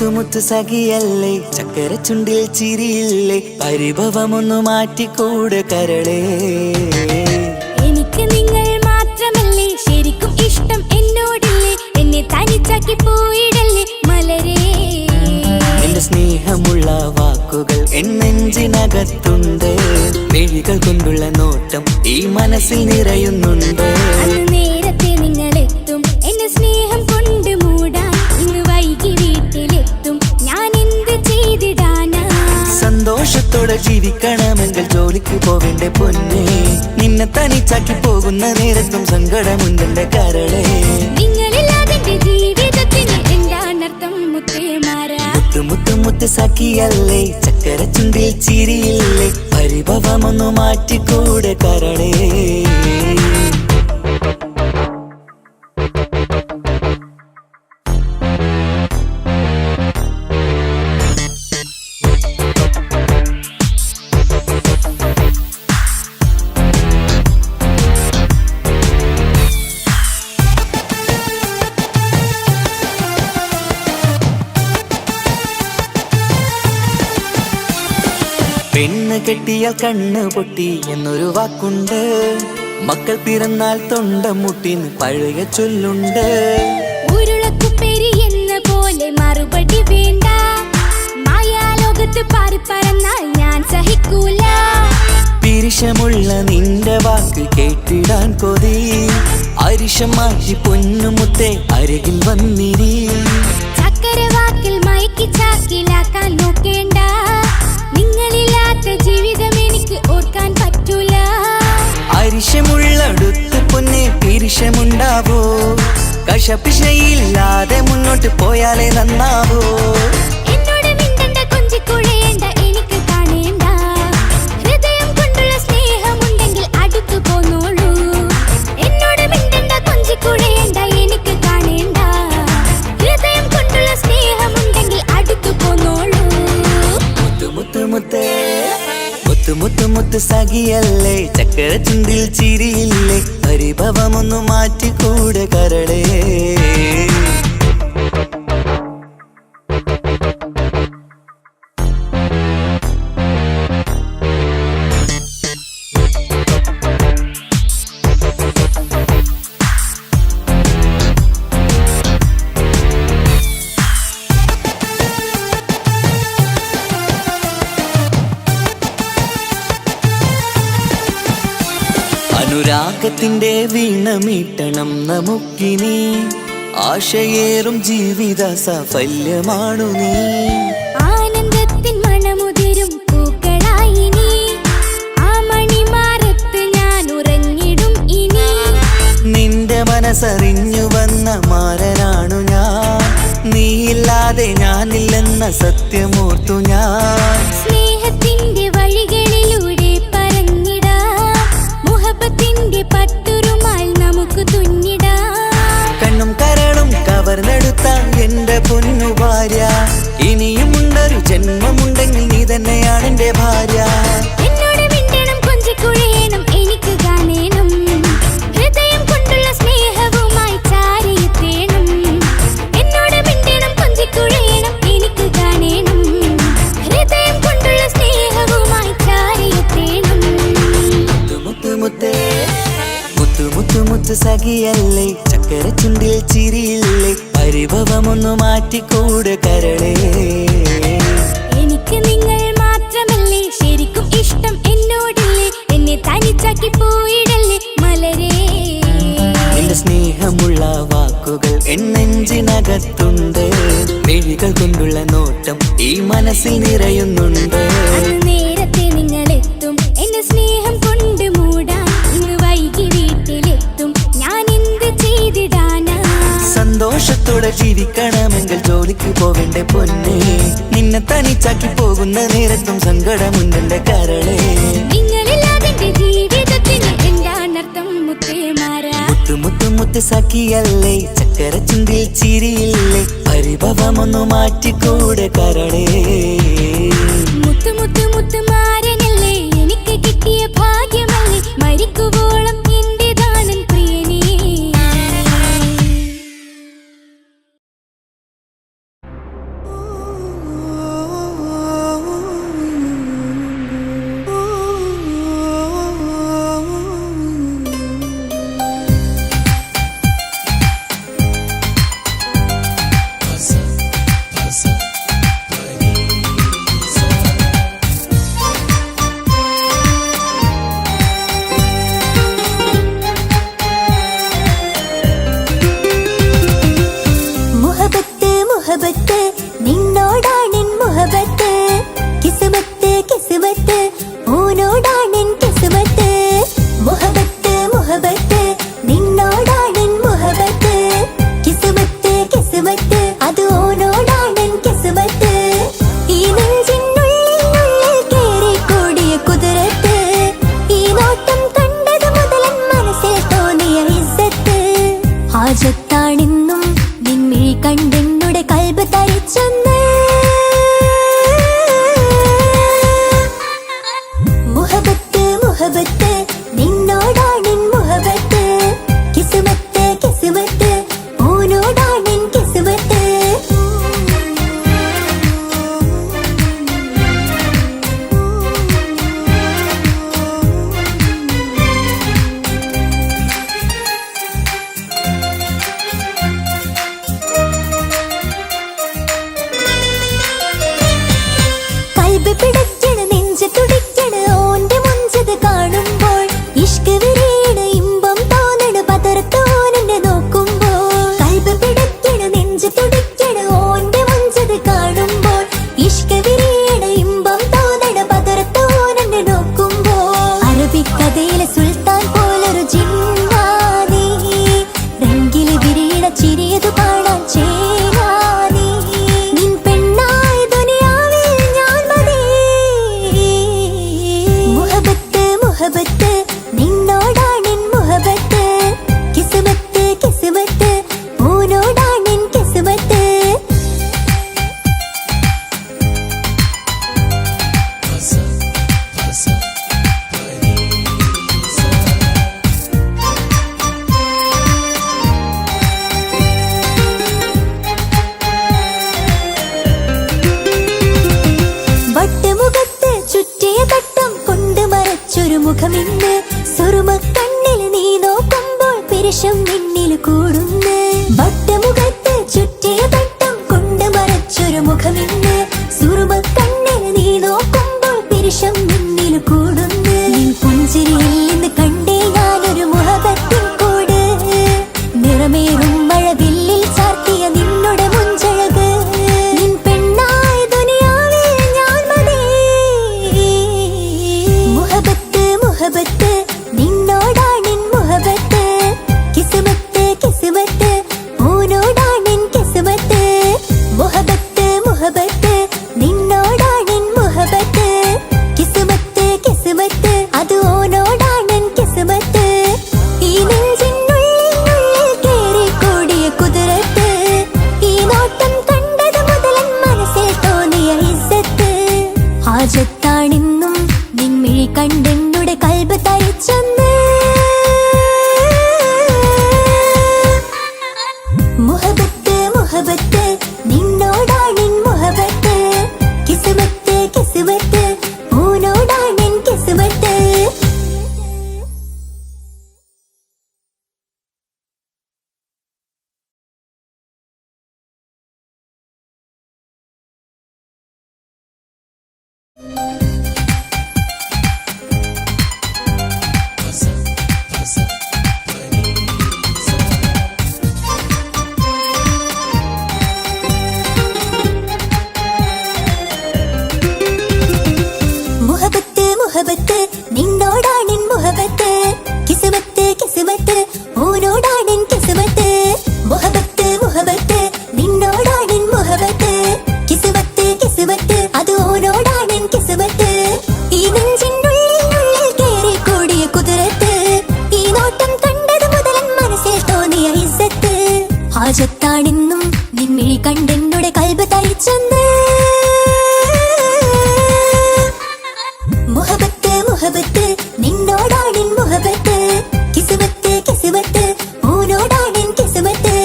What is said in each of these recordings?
മുത്തു സഖിയല്ലേ, ചക്കര ചുണ്ടിൽ ചിരിയില്ലേ, പരിഭവമൊന്നു മാറ്റിക്കൂടെ കരളേ. എനിക്ക് നിങ്ങൾ മാത്രമല്ലേ ശരിക്കും ഇഷ്ടം എന്നോടില്ലേ, എന്നെ തനിച്ചാക്കി പോയിടല്ലേ മലരേ. നിന്റെ സ്നേഹമുള്ള വാക്കുകൾ എന്നെഞ്ചിനകത്തുണ്ട്, മിഴികൾ കൊണ്ടുള്ള നോട്ടം ഈ മനസ്സിൽ നിറയുന്നുണ്ട്. നേരത്തെ നിങ്ങളെത്തും എന്നെ സ്നേഹം കൊണ്ട് മൂടാൻ, ഇന്ന് വൈകി വീട്ടിലെത്തും ഞാൻ എന്ത് ചെയ്തിടാനാ. സന്തോഷത്തോടെ ജീവിക്കണമെങ്കിൽ ജോലിക്ക് പോവേണ്ട പൊന്നേ, നിന്നെ തനിച്ചാക്കി പോകുന്ന നേരത്തും സങ്കടമുണ്ടെന്റെ കരളേ. നിങ്ങളില്ലാതെ ജീവിതത്തിന് എന്താണർത്ഥം മുത്തേമാരാ. മുത്ത് സഖിയല്ലേ, ചക്കര ചുണ്ടിൽ ചിരിയില്ലേ, പരിഭവമൊന്നു മാറ്റിക്കൂടെ കരളേ. പെണ്ണ് കെട്ടിയാൽ കണ്ണ് പൊട്ടി എന്നൊരു വാക്കുണ്ട്, മക്കൾ പിറന്നാൽ തൊണ്ട മുട്ടിന് പഴയ ചൊല്ലുണ്ട്. ഉരുളക്കുപ്പേരി എന്ന പോലെ മറുപടി വേണ്ട, മായാലോകത്ത് പാറിപ്പറന്നാൽ ഞാൻ സഹിക്കൂല. പിരിശമുള്ള നിന്റെ വാക്ക് കേട്ടിടാൻ കൊതി, അരിശം മാറ്റി പൊന്നുമുത്തെ അരികിൽ വന്നിരി. ചക്കര വാക്കിൽ മയക്കി ചാക്കിലാക്കാൻ നോക്കേണ്ട, നിങ്ങളില്ലാത്ത ജീവിതം എനിക്ക് ഓർക്കാൻ പറ്റൂല. അരിശമുള്ളടുത്ത് പൊന്നെ പിരിശമുണ്ടാവോ, കശപിശയില്ലാതെ മുന്നോട്ട് പോയാലേ നന്നാവോ. എന്നോട് മിണ്ടണ്ട കൊഞ്ചിക്കുഴയേണ്ട എനിക്ക് കാണേണ്ട, ഹൃദയം കൊണ്ടുള്ള സ്നേഹമുണ്ടെങ്കിൽ അടുത്തു പോന്നോളൂ. എന്നോട് മിണ്ടണ്ട കൊഞ്ചിക്കുഴയേണ്ട എനിക്ക് കാണേണ്ട, ഹൃദയം കൊണ്ടുള്ള സ്നേഹമുണ്ടെങ്കിൽ അടുത്തു പോന്നോളൂ. മുത്ത് സഖിയല്ലേ, ചക്കര ചുണ്ടിൽ ചിരിയില്ലേ, പരിഭവമൊന്നു മാറ്റിക്കൂടെ കരളേ. അനുരാഗത്തിന്റെ വീണ മീട്ടണം നമുക്കിനി, ആശയേറും ജീവിത സാഫല്യമാണു നീ. ആനന്ദത്തിൻ മണമുതിരും പൂക്കളായി നീ, ആ മണിമാറത്ത് ഞാൻ ഉറങ്ങിടും ഇനി. നിന്റെ മനസ്സറിഞ്ഞു വന്ന മാരനാണു ഞാൻ, നീയില്ലാതെ ഞാനില്ലെന്ന സത്യമോർത്തു ഞാൻ. സ്നേഹത്തിന്റെ വഴികളിലൂടെ പറഞ്ഞിടാം, മുഹബത്തിന്റെ പട്ടുറുമാൽ നമുക്ക് തുന്നിടാം. കണ്ണും കരളും കവർന്നെടുത്ത എന്റെ പൊന്നു ഭാര്യ, ഇനിയുമുണ്ടൊരു ജന്മമുണ്ടെങ്കിൽ നീ തന്നെയാണ് എന്റെ ഭാര്യ. എന്നോട് മിണ്ടണം കൊഞ്ചിക്കുഴയണം എനിക്ക് കാണേണം, ഹൃദയം കൊണ്ടുള്ള സ്നേഹവുമായി ചാരിയെത്തേണം. എന്നോട് മിണ്ടണം കൊഞ്ചിക്കുഴയണം എനിക്ക് കാണേണം, ഹൃദയം കൊണ്ടുള്ള സ്നേഹവുമായി ചാരിയെത്തേണം. മുത്ത് സഖിയല്ലേ, ചക്കര ചുണ്ടിൽ ചിരിയില്ലേ, പരിഭവമൊന്നു മാറ്റിക്കൂടെ കരളേ. എനിക്ക് നിങ്ങൾ മാത്രമല്ലേ ശരിക്കും ഇഷ്ടം എന്നോടില്ലേ, എന്നെ തനിച്ചാക്കി പോയിടല്ലേ മലരേ. നിന്റെ സ്നേഹമുള്ള വാക്കുകൾ എന്നെഞ്ചിനകത്തുണ്ട്, മിഴികൾ കൊണ്ടുള്ള നോട്ടം ഈ മനസ്സിൽ നിറയുന്നുണ്ട്. നേരത്തെ നിങ്ങളെത്തും എന്നെ സ്നേഹം കൊണ്ട് മൂടാൻ, ഇന്ന് വൈകി വീട്ടിലെത്തും ഞാൻ എന്ത് ചെയ്തിടാനാ. സന്തോഷത്തോടെ ജീവിക്കണമെങ്കിൽ ജോലിക്ക് പോവേണ്ട പൊന്നേ, നിന്നെ തനിച്ചാക്കി പോകുന്ന നേരത്തും സങ്കടമുണ്ടെന്റെ കരളേ. നിങ്ങളില്ലാതെ ജീവിതത്തിന് എന്താണർത്ഥം മുത്തേമാരാ. മുത്ത് സഖിയല്ലേ, ചക്കര ചുണ്ടിൽ ചിരിയില്ലേ, പരിഭവമൊന്നു മാറ്റിക്കൂടെ കരളേ. മുത്തുമാരനല്ലേ എനിക്ക് കിട്ടിയ ഭാഗ്യമല്ലേ, മരിക്കുവോളം എന്റേതാണൻ പ്രിയനേ. മുഹബത്ത് നിന്നോടാണെൻ മുഹബത്ത് കിസ്മത്ത് കിസ്മത്ത് ഓനോടാണെൻ കിസ്മത്ത് വട്ടമുഖത്ത് ചുറ്റിയ തട്ടം കൊണ്ട് മറച്ചൊരു മുഖമിന്ന് സുറുമക്കണ്ണിൽ നീ നോക്കുമ്പോൾ പിരിശം നിന്നിൽ കൂടുന്നു വട്ടമുഖത്ത് ചുറ്റിയ തട്ടം കൊണ്ട് മറച്ചൊരു മുഖമിന്ന് സുറുമക്കണ്ണിൽ നീ നോക്കുമ്പോൾ പിരിശം നിന്നിൽ കൂടുന്നു നിൻ പുഞ്ചിരിയിൽ നിന്ന് കണ്ടേ ഞാനൊരു മുഹബത്തിൻ കൂട് നിറമേറും മഴവില്ലിൽ ചാർത്തിയ നിന്നുടെ മുഞ്ചഴക് നിൻ പെണ്ണായ ദുനിയാവിൽ ഞാൻ മതി മുഹബത്ത് മുഹബത്ത് നിന്നോടാണെൻ മുഹബത്ത് കിസ്മത്ത് കിസ്മത്ത് ഓനോടാണെൻ കിസ്മത്ത് മുഹബത്ത് മുഹബത്ത് നിന്നോടാണെൻ മുഹബത്ത് കിസ്മത്ത് കിസ്മത്ത് അത് ഓനോടാണെൻ കിസ്മത്ത് ഈ നെഞ്ചിനുള്ളിൽ കേറി കൂടിയ കുതിരത്ത് ഈ നോട്ടം കണ്ടത് മുതലൻ മനസ്സിൽ തോന്നിയ ഇസ്സത്ത് ഹാജത്താണെന്നും നിൻമിഴി കണ്ടെന്നുടെ കൽബ് തരിച്ചെന്ന് മുഹബത്ത് മുഹബത്ത് നിന്നോടാണെൻ മുഹബത്ത് കിസ്മത്ത് കിസ്മത്ത് ഓനോടാണെൻ കിസ്മത്ത് മുഹബത്ത് മുഹബത്ത് നിന്നോടാണെൻ മുഹബത്ത് കിസ്മത്ത് കിസ്മത്ത് ഓനോടാണെൻ കിസ്മത്ത് മുഹബത്ത് മുഹബത്ത് നിന്നോടാണെൻ മുഹബത്ത് കിസ്മത്ത് കിസ്മത്ത് അത് ഓനോടാണെൻ കിസ്മത്ത് ഈ നെഞ്ചിനുള്ളിൽ കേറി കൂടിയ കുതിരത്ത് ഈ നോട്ടം കണ്ടത് മുതലൻ മനസ്സിൽ തോന്നിയ ഇസ്സത്ത് ഹാജത്താണെന്നും നിൻമിഴി കണ്ടെന്നുടെ കൽബ് തരിച്ചെന്ന് മുഹബത്ത് മുഹബത്ത് നിന്നോടാണെൻ മുഹബത്ത് കിസ്മത്ത് കിസ്മത്ത് ഓനോടാണെൻ കിസ്മത്ത്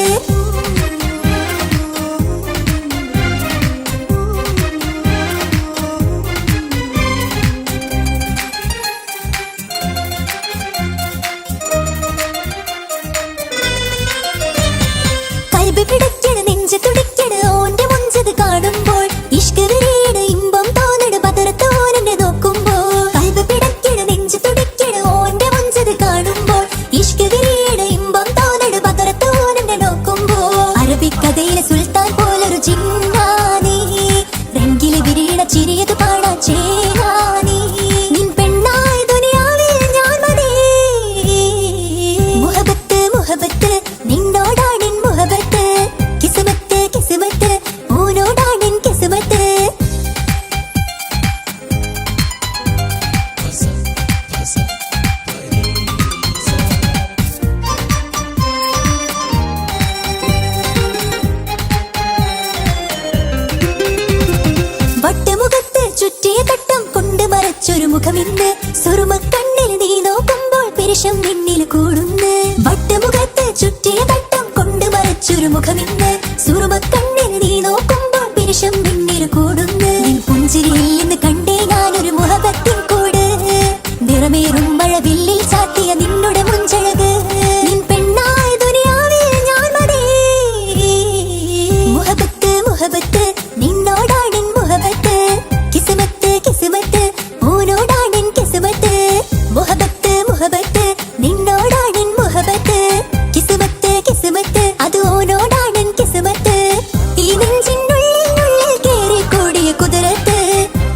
കൽബ് പിടയ്ക്കണ് നെഞ്ച് തുടിക്കണ് ഓന്റെ മുഞ്ചത് കാണുമ്പോൾ ഇഷ്ക് വിരിയണ് ഇമ്പം തോന്നണ് പതറത്ത് ഓനെന്നെ നോക്കുമ്പോൾ കൽബ് പിടയ്ക്കണ് നെഞ്ച് തുടിക്കണ് ഓന്റെ മുഞ്ചത് കാണുമ്പോൾ ഇഷ്ക് വിരിയണ് ഇമ്പം തോന്നണ് പതറത്ത് ഓനെന്നെ നോക്കുമ്പോൾ അറബിക്കഥയിലെ സുൽത്താൻ പോലൊരു ചിന്നാനി രംഗില് വിരിയണ ചിരിയത് പാടാൻ ചേരാനി നിൻ പെണ്ണായ ദുനിയാവിൽ ഞാൻ മതി മുഹബത്ത് മുഹബത്ത് നിന്നോടാണെൻ മുഹബത്ത് കിസ്മത്ത് കിസ്മത്ത് ഓനോടാണെൻ കിസ്മത്ത് വട്ടമുഖത്ത് ചുറ്റിയ തട്ടം കൊണ്ട് മറച്ചൊരു മുഖമിന്ന് സുറുമക്കണ്ണിൽ നീ നോക്കുമ്പോൾ പിരിശം നിന്നിൽ കൂടുന്നു വട്ടമുഖത്ത് ചുറ്റിയ തട്ടം കൊണ്ട് മറച്ചൊരു മുഖമിന്ന് സുറുമക്കണ്ണിൽ നീ നോക്കുമ്പോൾ പിരിശം നിന്നിൽ കൂടുന്നു നിൻ പുഞ്ചിരിയിൽ നിന്ന് കണ്ടേ ഞാനൊരു മുഹബത്തിൻ കൂട് നിറമേറും മഴവില്ലിൽ ചാത്തിയ നിന്നുടെ മുഞ്ചഴക് നിൻ പെണ്ണായ ദുനിയാവിൽ ഞാൻ മതി മുഹബത്ത് മുഹബത്ത് നിന്നോടാണെൻ മുഹബത്ത് കിസ്മത്ത് കിസ്മത്ത് ഓനോടാണെൻ കിസ്മത്ത് മുഹബത്ത് മുഹബത്ത് നിന്നോടാണെൻ മുഹബത്ത് കിസ്മത്ത് കിസ്മത്ത് അത് ഓനോടാണെൻ കിസ്മത്ത് ഈ നെഞ്ചിനുള്ളിൽ കേറി കൂടിയ കുതിരത്ത്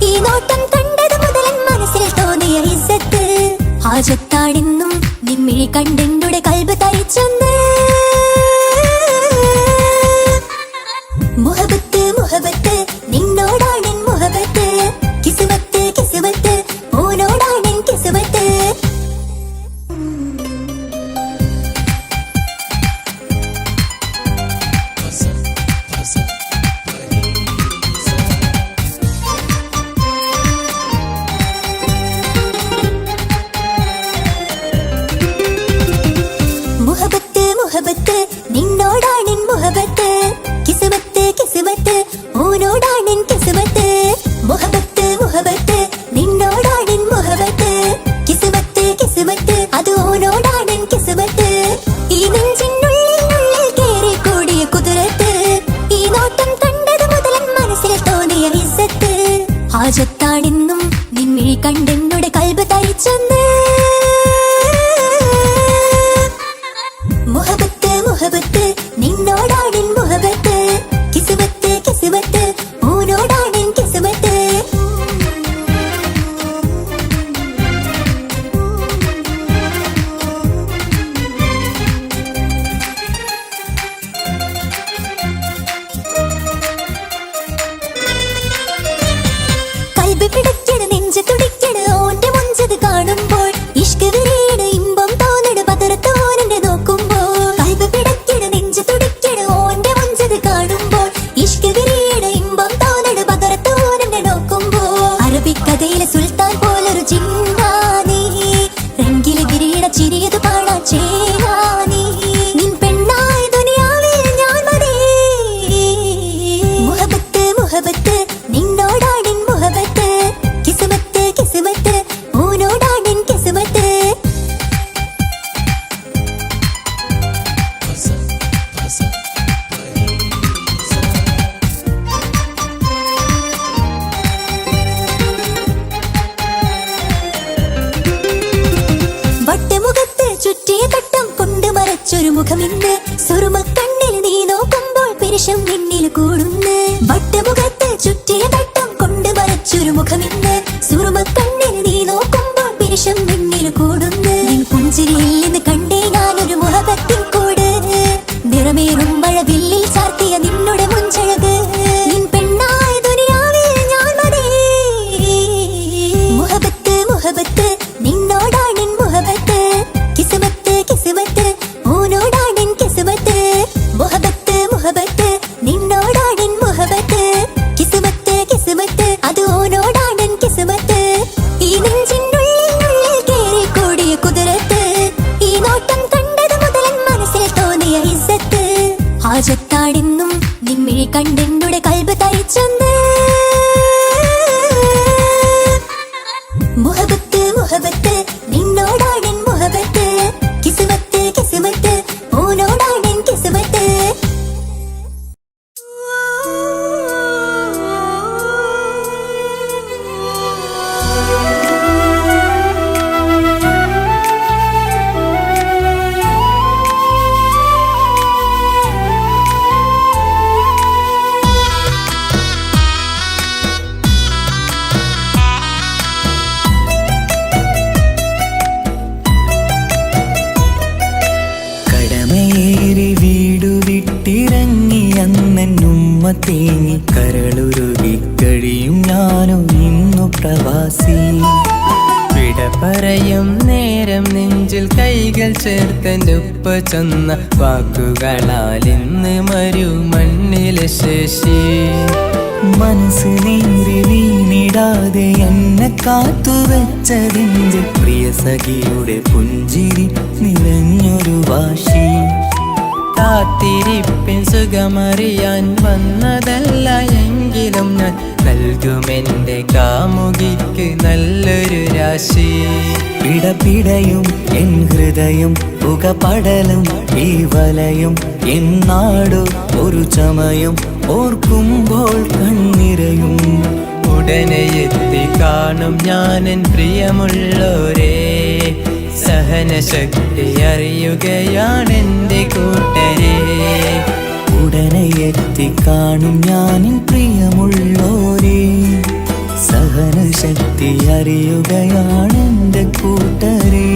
ഈ നോട്ടം കണ്ടത് മുതലൻ മനസ്സിൽ തോന്നിയ ഇസ്സത്ത് ഹാജത്താണെന്നും നിൻമിഴി കണ്ടെന്നുടെ കൽബ് തരിച്ചെന്ന് മുഹബത്ത് മുഹബത്ത് നിന്നോടാണെൻ മുഹബത്ത് കിസ്മത്ത് കിസ്മത്ത് ഓനോടാണെൻ കിസ്മത്ത് കണ്ടെന്നുടെ കൽബ് തരിച്ചെന്ന് മുഹബത്ത് മുഹബത്ത് നിന്നോടാണെൻ മുഹബത്ത് കിസ്മത്ത് കിസ്മത്ത് ഓനോടാണെൻ കിസ്മത്ത് കൽബ് പിടയ്ക്കണ് നെഞ്ച് തുടിക്കണ് ഓന്റെ മുഞ്ചത് കാണുമ്പോൾ ഇഷ്ക് വിരിയണ് ഇമ്പം തോന്നണ് പതറത്ത് ഓനെന്നെ നോക്കുമ്പോൾ കൽബ് പിടയ്ക്കണ് നെഞ്ച് തുടിക്കണ് ഓന്റെ മുഞ്ചത് കാണുമ്പോൾ ഇഷ്ക് വിരിയണ് ഇമ്പം തോന്നണ് പതറത്ത് ഓനെന്നെ നോക്കുമ്പോൾ അറബിക്കഥയിലെ സുൽത്താൻ പോലൊരു ചിന്നാനീ രംഗിലെ വിരിയണ ചിരിയത് പാടാ ചേരാനീ നിൻ പെണ്ണായ ദുനിയാവിൽ ഞാൻ മതി മുഹബത്ത് മുഹബത്ത് നിന്നോടാണെൻ മുഹബത്ത് കിസ്മത്ത് കിസ്മത്ത് ഓനോടാണെൻ കിസ്മത്ത് വട്ടമുഖത്ത് ചുറ്റിയ തട്ടം കൊണ്ട് മറച്ചൊരു മുഖമിന്ന് സുറുമക്കണ്ണിൽ നീ നോക്കുമ്പോൾ പിരിശം നിന്നിൽ കൂടുന്ന് വട്ടമുഖത്ത് ചുറ്റിയ തട്ടം കൊണ്ട് മറച്ചൊരു മുഖമിന്ന് സുറുമക്കണ്ണിൽ നീ നോക്കുമ്പോൾ പിരിശം നിന്നിൽ കൂടുന്ന് നിൻ പുഞ്ചിരിയിൽ നിന്ന് കണ്ടേ ഞാനൊരു മുഹബത്തിൻ കൂട് നിറമേറും മഴവില്ലിൽ ചാർത്തിയ നിന്നുടെ മുഞ്ചഴക് നിൻ പെണ്ണായ ദുനിയാവിൽ ഞാൻ മതി മുഹബത്ത് മുഹബത്ത് നിന്നോടാണെൻ മുഹബത്ത് കിസ്മത്ത് കിസ്മത്ത് ഓനോടാണെൻ കിസ്മത്ത് മുഹബത്ത് മുഹബത്ത് നിന്നോടാണെൻ മുഹബത്ത് കിസ്മത്ത് കിസ്മത്ത് അത് ഓനോടാണെൻ കിസ്മത്ത് ഈ നെഞ്ചിനുള്ളിൽ കേറി കൂടിയ കുതിരത്ത് ഈ നോട്ടം കണ്ടത് മുതലൻ മനസ്സിൽ തോന്നിയ ഇസ്സത്ത് ഹാജത്താടെന്നും നിമ്മിഴി കണ്ടെന്നുടെ കൽബ് തരിച്ചെന്ന് മുഹബത്ത് മുഹബത്ത് നിന്നോടാണെൻ മുഹബത്ത് കിസ്മത്ത് കിസ്മത്ത് ഓനോടാണെൻ കിസ്മത്ത് കടമയേറി വീടു വിട്ടിറങ്ങി അന്നുമ്മ തേങ്ങി കരളുരുകി കഴിയും ഞാനും ഇന്നു പ്രവാസി വിട പറയും നേരം നെഞ്ചിൽ കൈകൾ ചേർത്തൻ്റെ ഉപ്പ ചൊന്ന വാക്കുകളാൽ ഇന്ന് മരുമണ്ണിലെ ശേഷി മനസ്സ് നീറി വീണിടാതെ എന്നെ കാത്തുവെച്ചതിൻ്റെ പ്രിയ സഖിയുടെ പുഞ്ചിരി നിറഞ്ഞൊരു വാശി കാത്തിരിപ്പിൻ സുഖമറിയാൻ വന്നതല്ല എങ്കിലും ഞാൻ നൽകുമെൻ്റെ കാമുകിക്ക് നല്ലൊരു രാശി പിടപിടയും എൻ ഹൃദയം പുകപടലും ഈ വലയും എന്നാടു ഒരു ചമയം ഓർക്കുമ്പോൾ കണ്ണിരയും ഉടനെ എത്തി കാണും ഞാനെൻ പ്രിയമുള്ളോരേ സഹനശക്തി അറിയുകയാണെൻ്റെ കൂട്ടരെ ഉടനെ എത്തി കാണും ഞാനിൻ പ്രിയമുള്ളോരേ സഹനശക്തി അറിയുകയാണെൻ്റെ കൂട്ടരേ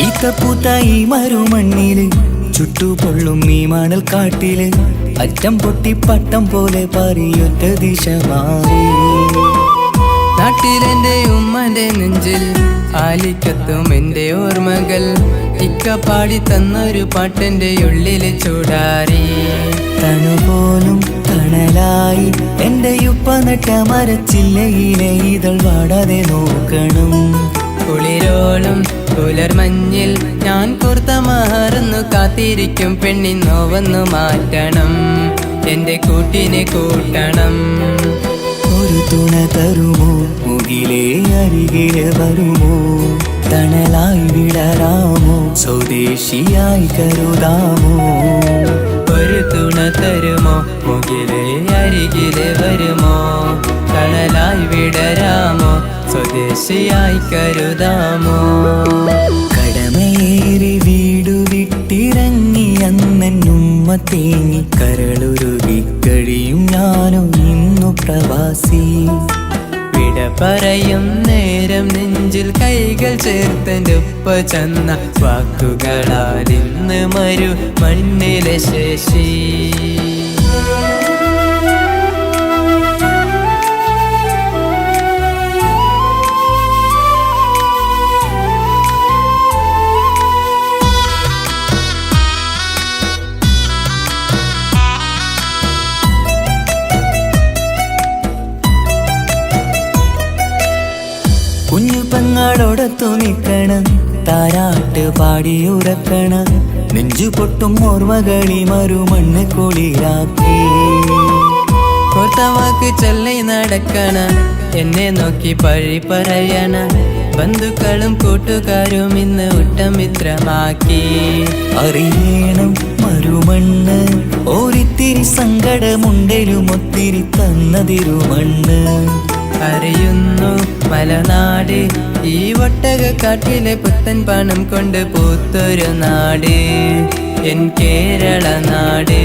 ഈത്തപ്പൂത്ത ഈ മരുമണ്ണില് ചുട്ടുപൊള്ളും ഈ മണൽ കാട്ടില് അറ്റം പൊട്ടി പട്ടം പോലെ പാറിയൊറ്റ ദിശ മാറി നാട്ടിലെന്റെ ഉമ്മന്റെ നെഞ്ചിൽ ആലിക്കത്തും എൻ്റെ ഓർമ്മകൾ ഇക്ക പാടി തന്നൊരു പാട്ടെൻ്റെ ഉള്ളിൽ ചൂടാറി തണുപോലും തണലായി എന്റെ ഉപ്പ നട്ട മരച്ചില്ലയിലെ ഇതൾ വാടാതെ നോക്കണം കുളിരോളും പുലർമഞ്ഞിൽ ഞാൻ കുർത്ത മഹർന്നു കാത്തിരിക്കും പെണ്ണിന്നോവന്നു മാറ്റണം എന്റെ കൂട്ടിനെ കൂട്ടണം. ഒരു തുണ തരുമോ മുകിലേ അരികിലെ വരുമോ തണലായി വിടരാമോ സ്വദേശിയായി കരുതാമോ. ഒരു തുണ തരുമോ മുകിലേ അരികിലെ വരുമോ തണലായി വിടരാമോ സ്വദേശിയായി കരുതാമോ. കടമേറി വീടു വിട്ടിറങ്ങി അന്നുമ്മ തേങ്ങി കരളുരുകി കഴിയും ഞാനും ഇന്നു പ്രവാസി. വിട പറയും നേരം നെഞ്ചിൽ കൈകൾ ചേർത്തെൻ്റെ ഉപ്പ ചെന്ന വാക്കുകളാൽ ഇന്ന് മരു മണ്ണിലെ ശേഷി. കുഞ്ഞു പെങ്ങളോടൊത്തു നിൽക്കണം താരാട്ട് പാടിയുറക്കണം നെഞ്ചു പൊട്ടും ഓർമ്മകളി മറുമണ്ണ് കുളിരാക്കി. കോർത്തവാക്ക് ചൊല്ലി നടക്കണ എന്നെ നോക്കി പഴി പറയണ ബന്ധുക്കളും കൂട്ടുകാരും ഇന്ന് ഉട്ടമിത്രമാക്കി. അറിയണം മറുമണ്ണ് ഒരിത്തിരി സങ്കടമുണ്ടേലും ഒത്തിരി തന്നതിരുമണ്ണ്. അറിയുന്നു മലനാട് ഈ ഒട്ടകക്കാട്ടിലെ പുത്തൻ പണം കൊണ്ട് പൂത്തൊരു നാട് എൻ കേരള നാട്.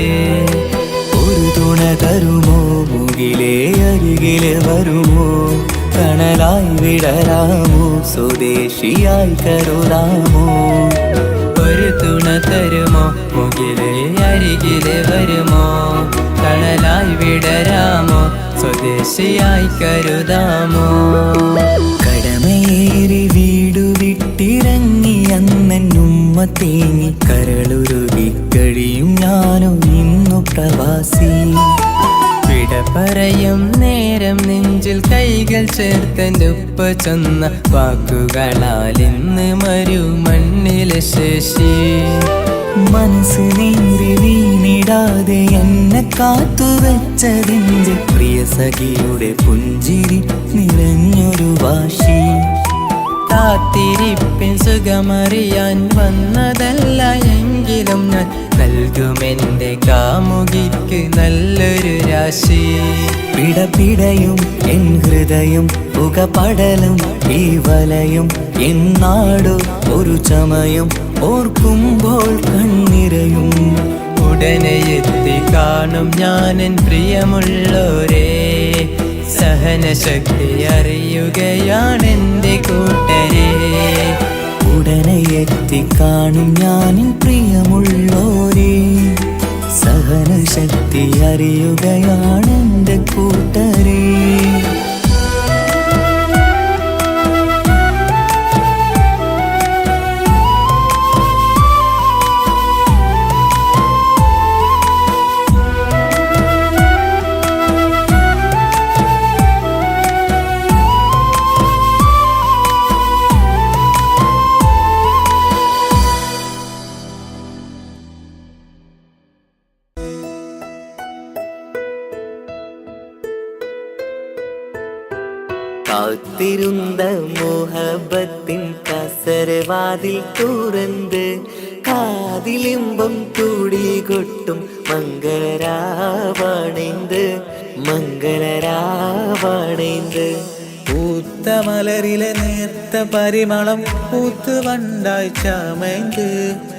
ഒരു തുണ തരുമോ മുകിലേ അരികിലെ വരുമോ തണലായി വിടരാമോ സ്വദേശിയായി കരുതാമോ. ഒരു തുണ തരുമോ മുകിലേ അരികിലെ വരുമോ തണലായി വിടരാമോ സ്വദേശിയായി കരുതാമോ. കടമേറി വീടു വിട്ടിറങ്ങി അന്നുമ്മ തേങ്ങി കരളുരുകി കഴിയും ഞാനും ഇന്നു പ്രവാസി. വിട പറയും നേരം നെഞ്ചിൽ കൈകൾ ചേർത്തെൻ്റെ ഉപ്പ ചെന്ന വാക്കുകളാൽ ഇന്ന് മരു മണ്ണിലെ ശേഷി. മനസ്സ് നീറി വീണിടാതെ എന്നെ കാത്തുവെച്ചതിൻ്റെ പ്രിയ സഖിയുടെ പുഞ്ചിരി നിറഞ്ഞൊരു വാശി. കാത്തിരിപ്പിൻ സുഖമറിയാൻ വന്നതല്ല എങ്കിലും ഞാൻ നൽകുമെൻ്റെ കാമുകിക്ക് നല്ലൊരു രാശി. പിടപിടയും എൻ ഹൃദയം പുകപടലും ഈ വലയും എന്നാടോ ഒരു ചമയം ഓർക്കുമ്പോൾ കണ്ണിരയും. ഉടനെ എത്തി കാണും ഞാനെൻ പ്രിയമുള്ളോരേ സഹനശക്തി അറിയുകയാണെൻ്റെ കൂട്ടരെ. ഉടനെ എത്തി കാണും ഞാനിൻ പ്രിയമുള്ളോരേ സഹനശക്തി അറിയുകയാണെൻ്റെ കൂട്ടരേ. കാത്തിരുന്ന മോഹബത്തിൻ കസരവാതിൽ തുറന്ന് കാതിലിമ്പം കൂടികൊട്ടും മംഗളരാവണൈന്ത് മംഗളരാവണൈന്ത്. പൂത്ത മലരിലെ നേർത്ത പരിമളം പൂത്ത് വണ്ടായി ചമൈന്ത്.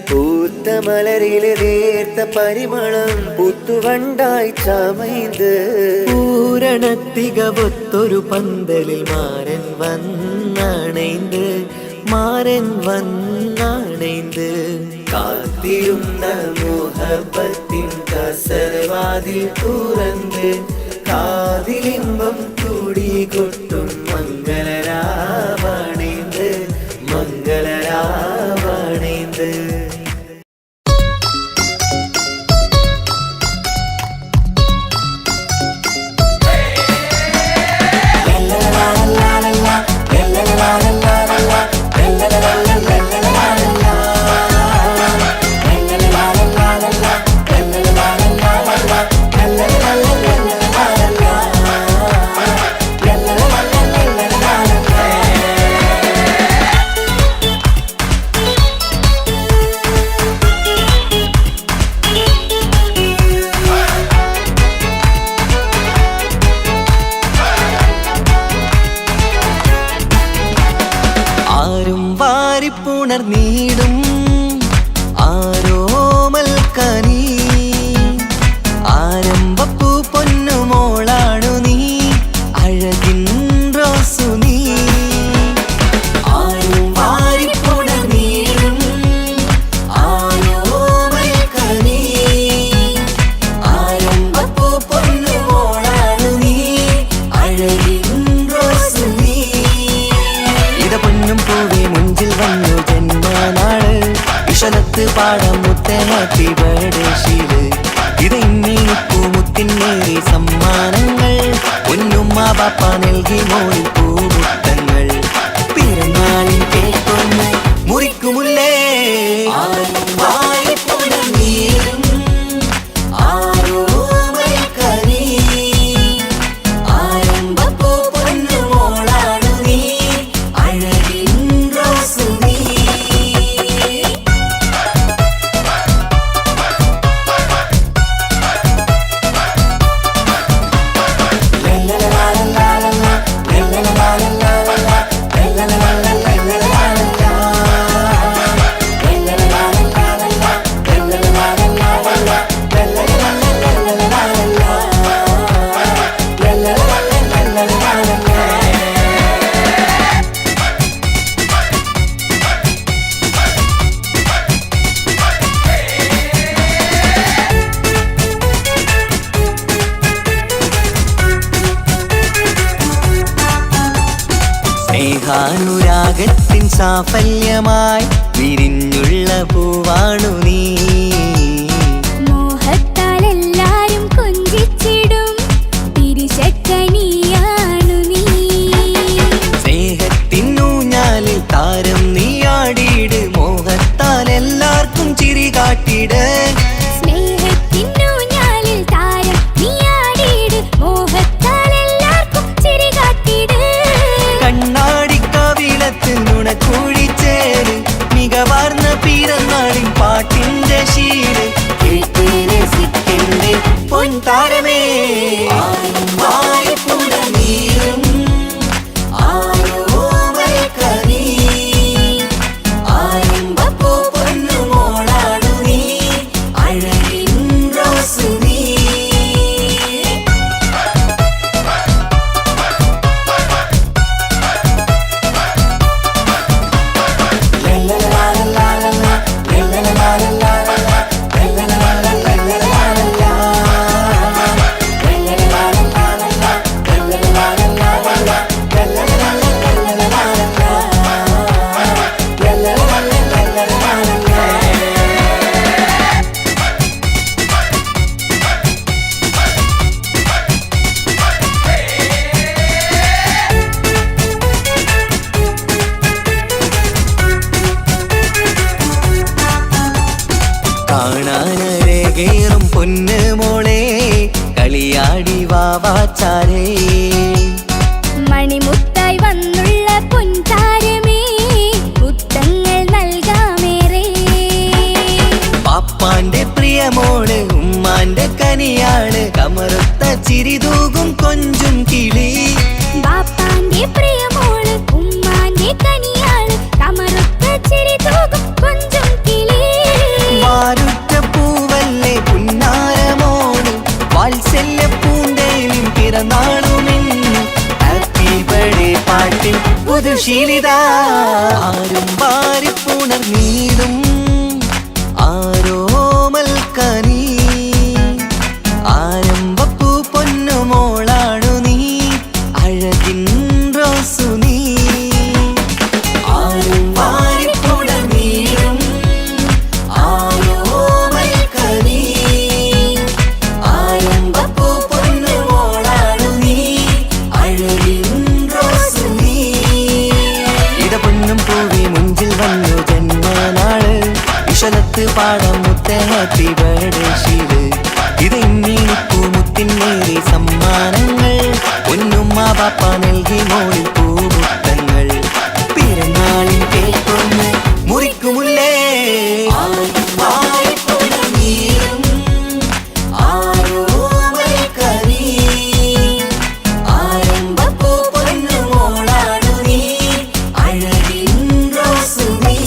പൂത്ത മലരിലെ നേർത്ത പരിമളം പൂത്തുവണ്ടായി ചമൈന്ത്. പൂരണത്തികവൊത്തൊരു പന്തലിൽ മാരൻ വന്നണൈന്ത് മാരൻ വന്നണൈന്ത്. കാത്തിരുന്ന മോഹബത്തിൻ കസരവാതിൽ തുറന്ന് കാതിലിമ്പം കൂടികൊട്ടും മംഗളരാവണൈന്ത് മംഗളരാവണൈന്ത്. la la la la la la la la la la la la la la la la പുണർന്നീടും ആരോമൽ കനി ആരംഭപ്പൂ പൊന്നുമോളാണു നീ അഴകിൻ റോസു നീ ആരും വാരിപ്പുണർന്നീടും ആരോമൽ കനി ആരംഭപ്പൂ പൊന്നുമോളാണു നീ അഴകിൻ റോസു നീ ഇത പൊന്നും പൂവേ മുഞ്ചിൽ വന്നു ജന്മനാള് ഇഷലത്ത് പാടം മുത്തേ ഹാപ്പി ബർത്ത്ഡേ ശീല് ഇത് ഇന്നിപ്പൂ മുത്തിനേറി സമ്മാനങ്ങൾ പൊന്നുമ്മ ബാപ്പ നൽകി മോളിൽ പൂമുത്തങ്ങൾ പിറന്നാളിൻ കേക്കൊന്ന് മുറിക്കുമുല്ലേ ആരും വാരിപ്പുണർന്നീടും ആരോമൽ കനി ആരംഭപ്പൂ പൊന്നുമോളാണു നീ അഴകിൻ റോസു നീ സ്നേഹാനുരാഗത്തിൻ സാഫല്യമായി വിരിഞ്ഞുള്ള പൂവാണു നീ മോഹത്താൽ എല്ലാരും കൊഞ്ചിച്ചിടും തിരിശക്കനിയാണു നീ സ്നേഹത്തിനൂഞ്ഞാലിൽ താരം നീയാടിയിട് മോഹത്താൽ എല്ലാവർക്കും ചിരി കാട്ടിട് സ്നേഹത്തിനൂഞ്ഞാലിൽ താരം നീയാടിയിട് മോഹത്താൽ എല്ലാവർക്കും ചിരി കാട്ടിട് കണ്ണാടിക്കവിളത്ത് നുണക്കുഴിച്ചേര് മികവാർന്ന പിറന്നാളിൻ പാട്ടിന്റെ ശീല് കേട്ട് രസിക്കണ്ടേ പൊൻതാരമേ ആരും വാരിപ്പുണർന്നീടും ആരോമൽ കനി ആരംഭപ്പൂ പൊന്നുമോളാണു നീ അഴകിൻ റോസു നീ കാണാനരകേറും പൊന്ന് മോളെ കളിയാടി വാവാച്ചാരേ മണിമുത്തായി വന്നുള്ള പൊൻതാരമേ മുത്തങ്ങൾ നൽകാമേറെ പാപ്പാന്റെ പ്രിയമോള് ഉമ്മാന്റെ കനിയാള് കമറുത്ത ചിരിതൂകും കൊഞ്ചും കിളി ബാപ്പാന്റെ പ്രിയമോള് ഉമ്മാന്റെ കനിയാള് കമറുത്ത ചിരി തൂകും കൊഞ്ചും കിളി വാരുറ്റ പൂവല്ലേ പുന്നാരമോള് വാത്സല്യ പൂന്തേലിൻ പിറന്നാളുമെന്ന് ഹാപ്പി ബർത്ത്ഡേ പാട്ടിൽ പുതുശീലിത ആരും വാരിപ്പുണർന്നീടും ആരോമൽ കനി ആരംഭപ്പൂ പൊന്നുമോളാണു നീ അഴകിൻ റോസു നീ ആരും വാരിപ്പുണർന്നീടും ആരോമൽ കനി ആരംഭപ്പൂ പൊന്നുമോളാണു നീ അഴകിൻ റോസു നീ ഇത പൊന്നും പൂവി മുഞ്ചിൽ വന്നു ജന്മനാള് ഇഷലത്ത് പാടം മുത്തേ ഹാപ്പി ബർത്ത്ഡേ ശീല് ഇത് ഇന്നിപ്പൂ മുത്തിനേറി സമ്മാനങ്ങൾ പൊന്നുമ്മ ബാപ്പ നൽകി മോളിൽ പൂമുത്തങ്ങൾ പിറന്നാളിൻ കേക്കൊന്ന് മുറിക്കുമുല്ലേ ആരും വാരിപ്പുണർന്നീടും ആരോമൽ കനി ആരംഭപ്പൂ പൊന്നുമോളാണു നീ അഴകിൻ റോസു നീ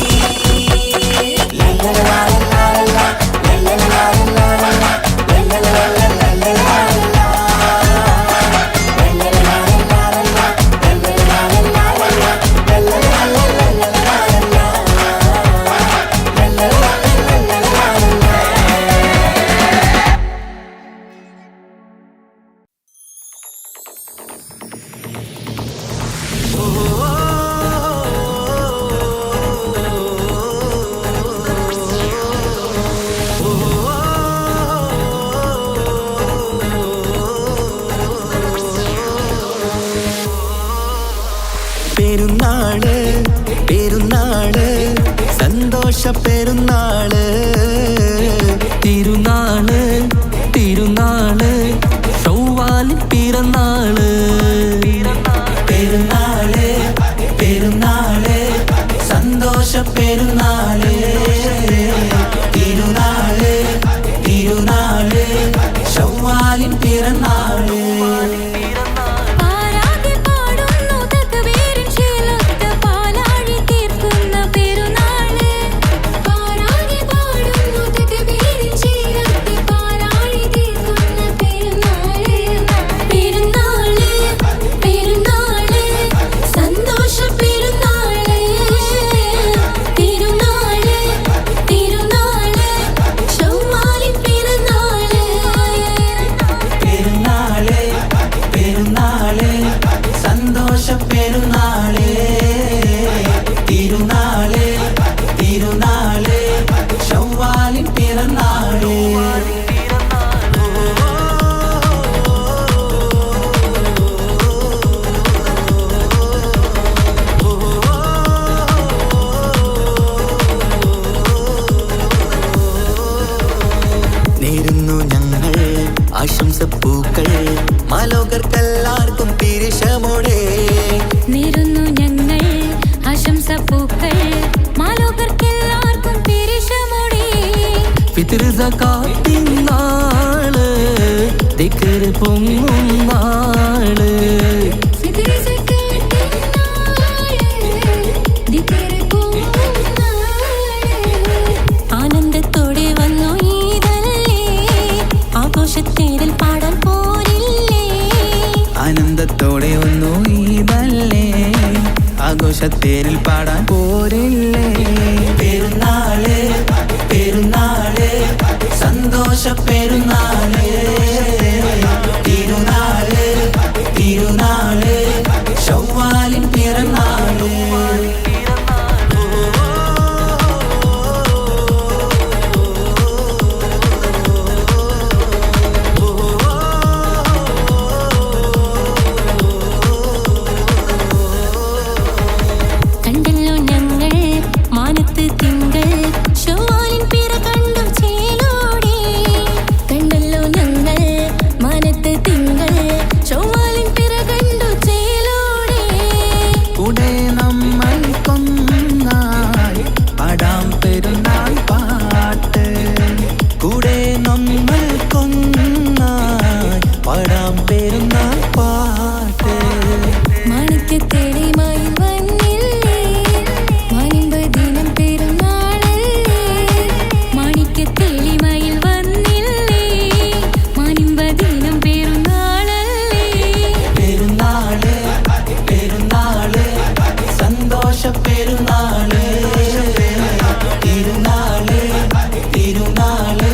സന്തോഷ പെരുന്നാള് തിരുനാള് തിരുനാള് ചൊവ്വാലിൻ പിറന്നാള് പെരുന്നാള് പെരുന്നാള് സന്തോഷ പെരുന്നാള് തിരുനാള് തിരുനാള് ചൊവ്വാലിൻ പിറന്നാള് ആശംസപ്പൂക്കൾ മാലോകർക്കെല്ലാവർക്കും പിരിശമോടെ നേരുന്നു ഞങ്ങൾ ആശംസപ്പൂക്കൾ മാലോകർക്കെല്ലാവർക്കും പിരിശമോടെ ഫിത്ർ സകാത്തിൻ നാള് ദിക്ർ പൊങ്ങും നാള് ആനന്ദത്തോടെ വന്നു ഈദല്ലേ ആഘോഷത്തേരിൽ പാടാൻ പോരില്ലേ ആനന്ദത്തോടെ ഒന്നു ഈദല്ലേ ആഘോഷത്തേരിൽ പാടാൻ പോരില്ലേ പെരുന്നാള് പെരുന്നാള് സന്തോഷ പെരുന്നാള് തിരുനാള് തിരുനാള് ചൊവ്വാലിൻ പിറന്നാള് കണ്ടല്ലോ ഞങ്ങൾ മാനത്ത് തിങ്കൾ ചൊവ്വാലിൻ പിറ കണ്ടു ചേലോടെ കണ്ടല്ലോ ഞങ്ങൾ മാനത്ത് തിങ്കൾ ചൊവ്വാലിൻ പിറ കണ്ടു ചേലോടെ കൂടെ നമ്മൾ കൊന്നായി പാടാം പെരുന്നാൾ പാട്ട് കൂടെ നമ്മൾ കൊന്നായി പാടാം പെരുന്നാൾ പാട്ട് മാണിക്യത്തേടിയുമായി വന്നില്ലേ മാനിമ്പദിനം പെരുന്നാളല്ലേ മാണിക്യത്തേടിയുമായി വന്നില്ലേ മാനിമ്പദിനം പെരുന്നാളല്ലേ പെരുന്നാള് പെരുന്നാള് സന്തോഷ പെരുന്നാള് തിരുനാള് തിരുനാള്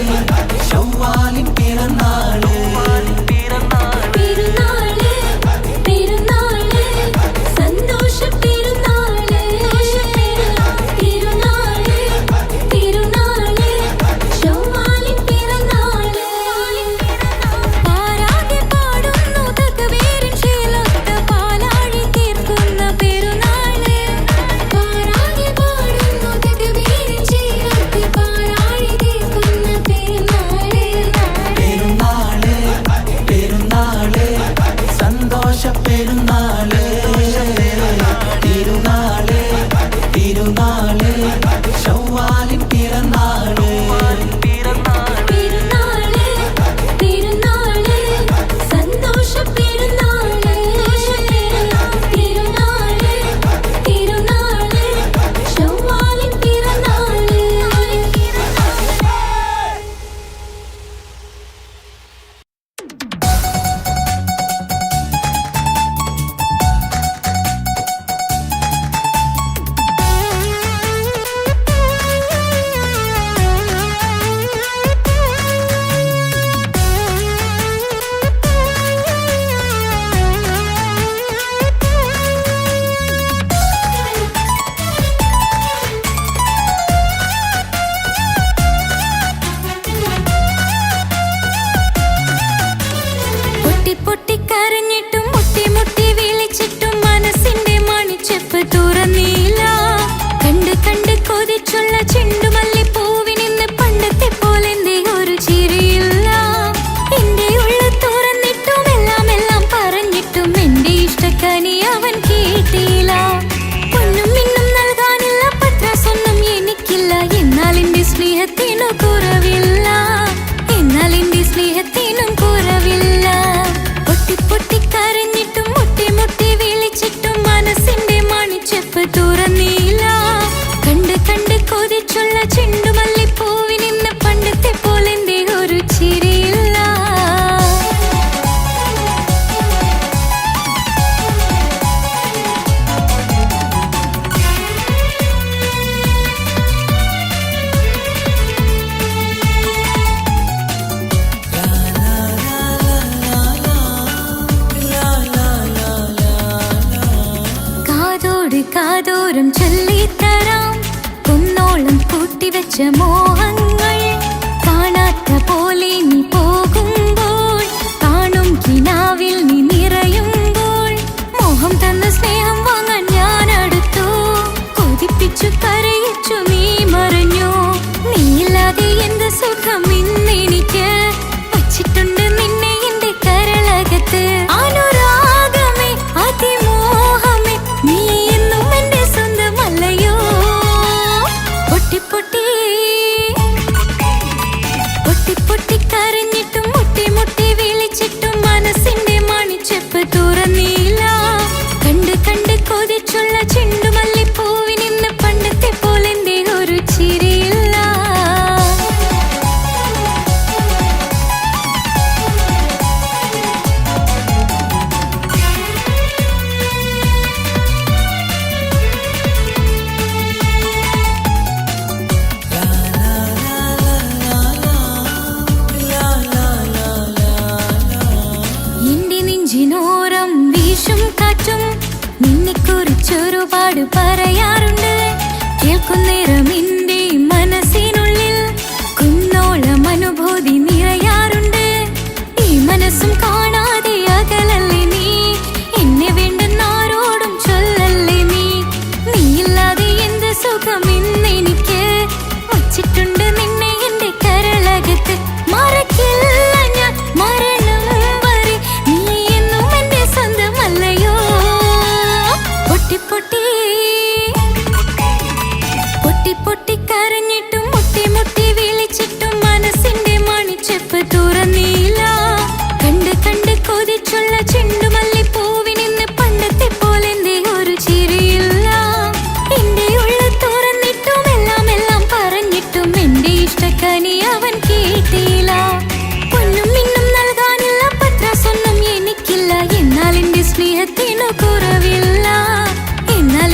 ചൊവ്വാലിൻ പിറന്നാള് പെരുന്നാള് പെരുന്നാള് സന്തോഷ പെരുന്നാള് തിരുനാള് തിരുനാള് ചൊവ്വാലിൻ പിറന്നാള് പാരാകെ പാടുന്നു തകവേറിൻ ശീലത്ത് പാലാഴി തീർക്കുന്ന പെരുന്നാള് പാരാകെ പാടുന്നു തകവേറിൻ ശീലത്ത് പാലാഴി തീർക്കുന്ന പെരുന്നാള് പെരുന്നാള് പെരുന്നാള് സന്തോഷ പെരുന്നാള് തിരുനാള് തിരുനാള് ചൊവ്വാലിൻ പിറന്നാള് പെരുന്നാള് പെരുന്നാള് സന്തോഷ പെരുന്നാള് തിരുനാള് തിരുനാള് ചൊവ്വാലിൻ പിറന്നാള് പൊട്ടി പൊട്ടി കരഞ്ഞിട്ടും മുട്ടി മുട്ടി വിളിച്ചിട്ടും മനസ്സിന്റെ മണിച്ചെപ്പ് തുറന്നില്ല കണ്ട് കണ്ട് കൊതിച്ചുള്ള ചിണ്ടു മോഹങ്ങൾ കാണാത്ത പോലെ നീ പോകുമ്പോൾ കാണും കിനാവിൽ നീ നിറയുമ്പോൾ മോഹം തന്ന സ്നേഹം വാങ്ങാൻ ഞാൻ അടുത്തു കൊതിപ്പിച്ചു കരയിച്ചു നീ മറഞ്ഞു നീയില്ലാതെ എന്ത് സുഖം ഇന്നെനിക്ക് വച്ചിട്ടുണ്ട് നിന്നെ എന്റെ കരളകത്ത് അനുരാഗമേ അതിമോഹമേ നീ എന്നും എന്റെ സ്വന്തമല്ലയോ പൊട്ടി പൊട്ടി പൊട്ടി പൊട്ടി കരഞ്ഞിട്ടും മുട്ടി മുട്ടി വിളിച്ചിട്ടും മനസ്സിന്റെ മണിച്ചെപ്പ് തുറന്നില്ല കണ്ട് കണ്ട് കൊതിച്ചുള്ള ചെണ്ടുമല്ലിപ്പൂവിൽ നിന്ന് പണ്ടത്തെ പോലെ എന്തേ ഒരു ചിരിയില്ല എന്റെ നെഞ്ചിനോരം വീശും കാറ്റും നിന്നെക്കുറിച്ചൊരുപാട് പറയാറുണ്ട് കേൾക്കുന്നേരം എന്റെ മനസ്സിനുള്ളിൽ കുന്നോളം അനുഭൂതി നിറയാറുണ്ട് ഈ മനസ്സും കാണാതെ അകലല്ലേ നീ എന്നെ വേണ്ടെന്നാരോടും ചൊല്ലല്ലേ നീ നീയില്ലാതെ എന്ത് സുഖം ഇന്നെനിക്ക് വച്ചിട്ടുണ്ട് നിന്നെ എന്റെ കരളകത്ത് മറക്കില്ല ഞാൻ മരണം വരെ നീ എന്നും എന്റെ സ്വന്തമല്ലയോ പൊട്ടി പൊട്ടി പൊട്ടി പൊട്ടി കരഞ്ഞിട്ടും മുട്ടി മുട്ടി വിളിച്ചിട്ടും മനസ്സിന്റെ മണിച്ചെപ്പ് തുറന്നില്ല കണ്ട് കണ്ട് കൊതിച്ചുള്ള ചെണ്ടുമല്ലിപ്പൂവിൽ നിന്ന് പണ്ടത്തെ പോലെ എന്തേ ഒരു ചിരിയില്ല എന്റെ ഉള്ള തുറന്നിട്ടും എല്ലാം എല്ലാം പറഞ്ഞിട്ടും എന്റെ ഇഷ്ടക്കനി അവൻ കേട്ടില്ല പൊന്നും മിന്നും നൽകാനില്ല പത്രാസൊന്നും എനിക്കില്ല എന്നാൽ എന്റെ സ്നേഹത്തിനു കുറവില്ല എന്നാൽ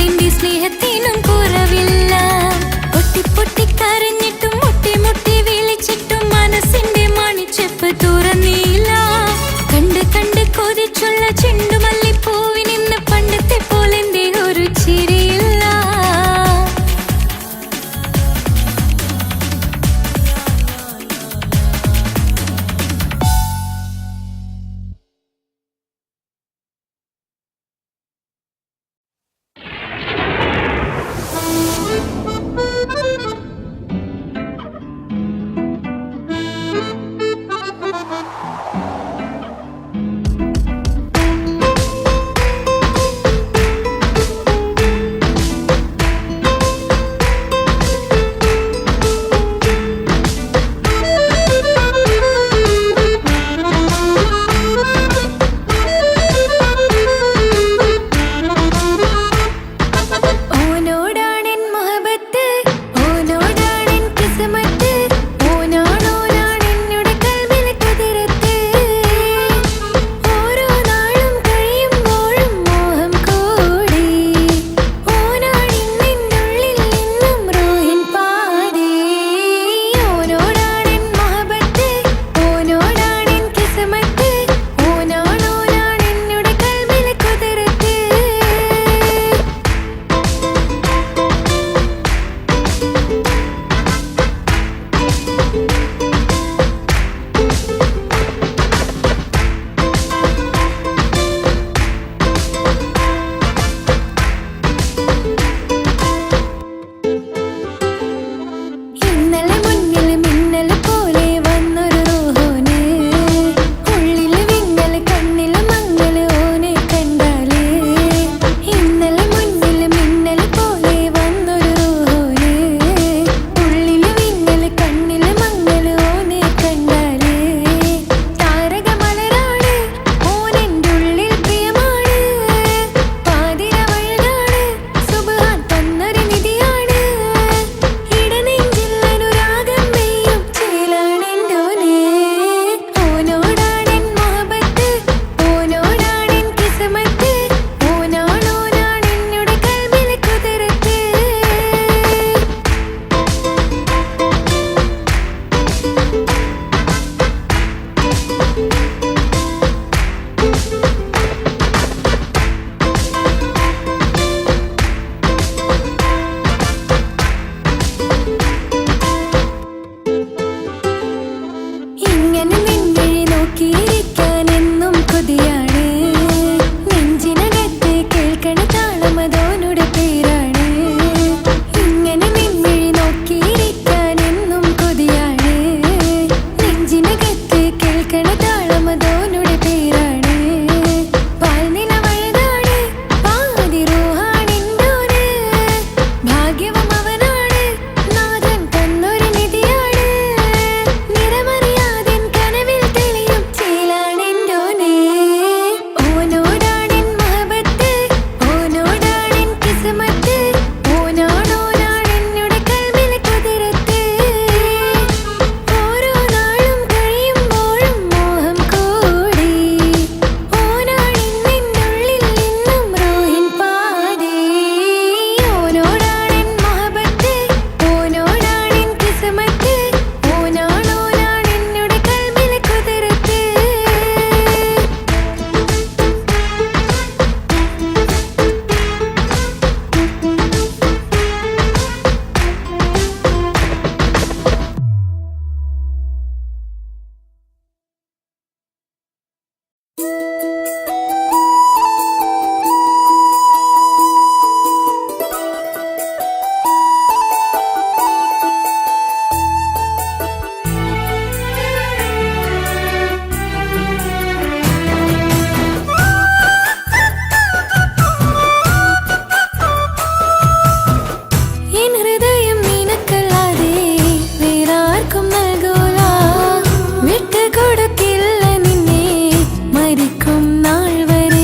മരിക്കും നാൾ വരെ.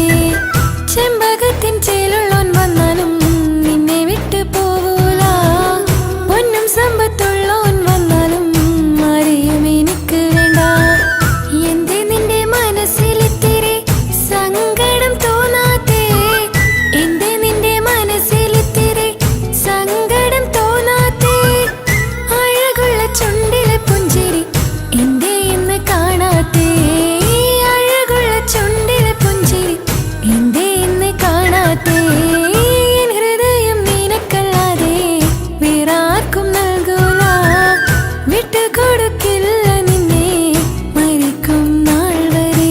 ചെമ്പകത്തിൻ ചേലുള്ളോൻ വന്നാലും നിന്നെ വിട്ടു പോവൂല. പൊന്നും സമ്പത്തുള്ളോൻ വന്നാലും ആരെയും എനിക്ക് വേണ്ട. എന്തേ നിന്റെ മനസ്സിലിത്തിരി സങ്കടം തോന്നാത്തേ? എന്തേ നിന്റെ മനസ്സിലിത്തിരി സങ്കടം തോന്നാത്തേ? അഴകുള്ള ചുണ്ടിലെ പുഞ്ചിരി എന്തേ ഇന്ന് കാണാത്തേ? അഴകുള്ള ചുണ്ടിലെ പുഞ്ചിരി എന്തേ ഇന്ന് കാണാത്തേ? എൻ ഹൃദയം നിനക്കല്ലാതെ വേറാർക്കും നൽകൂല. വിട്ടുകൊടുക്കില്ല നിന്നെ മരിക്കും നാൾ വരെ.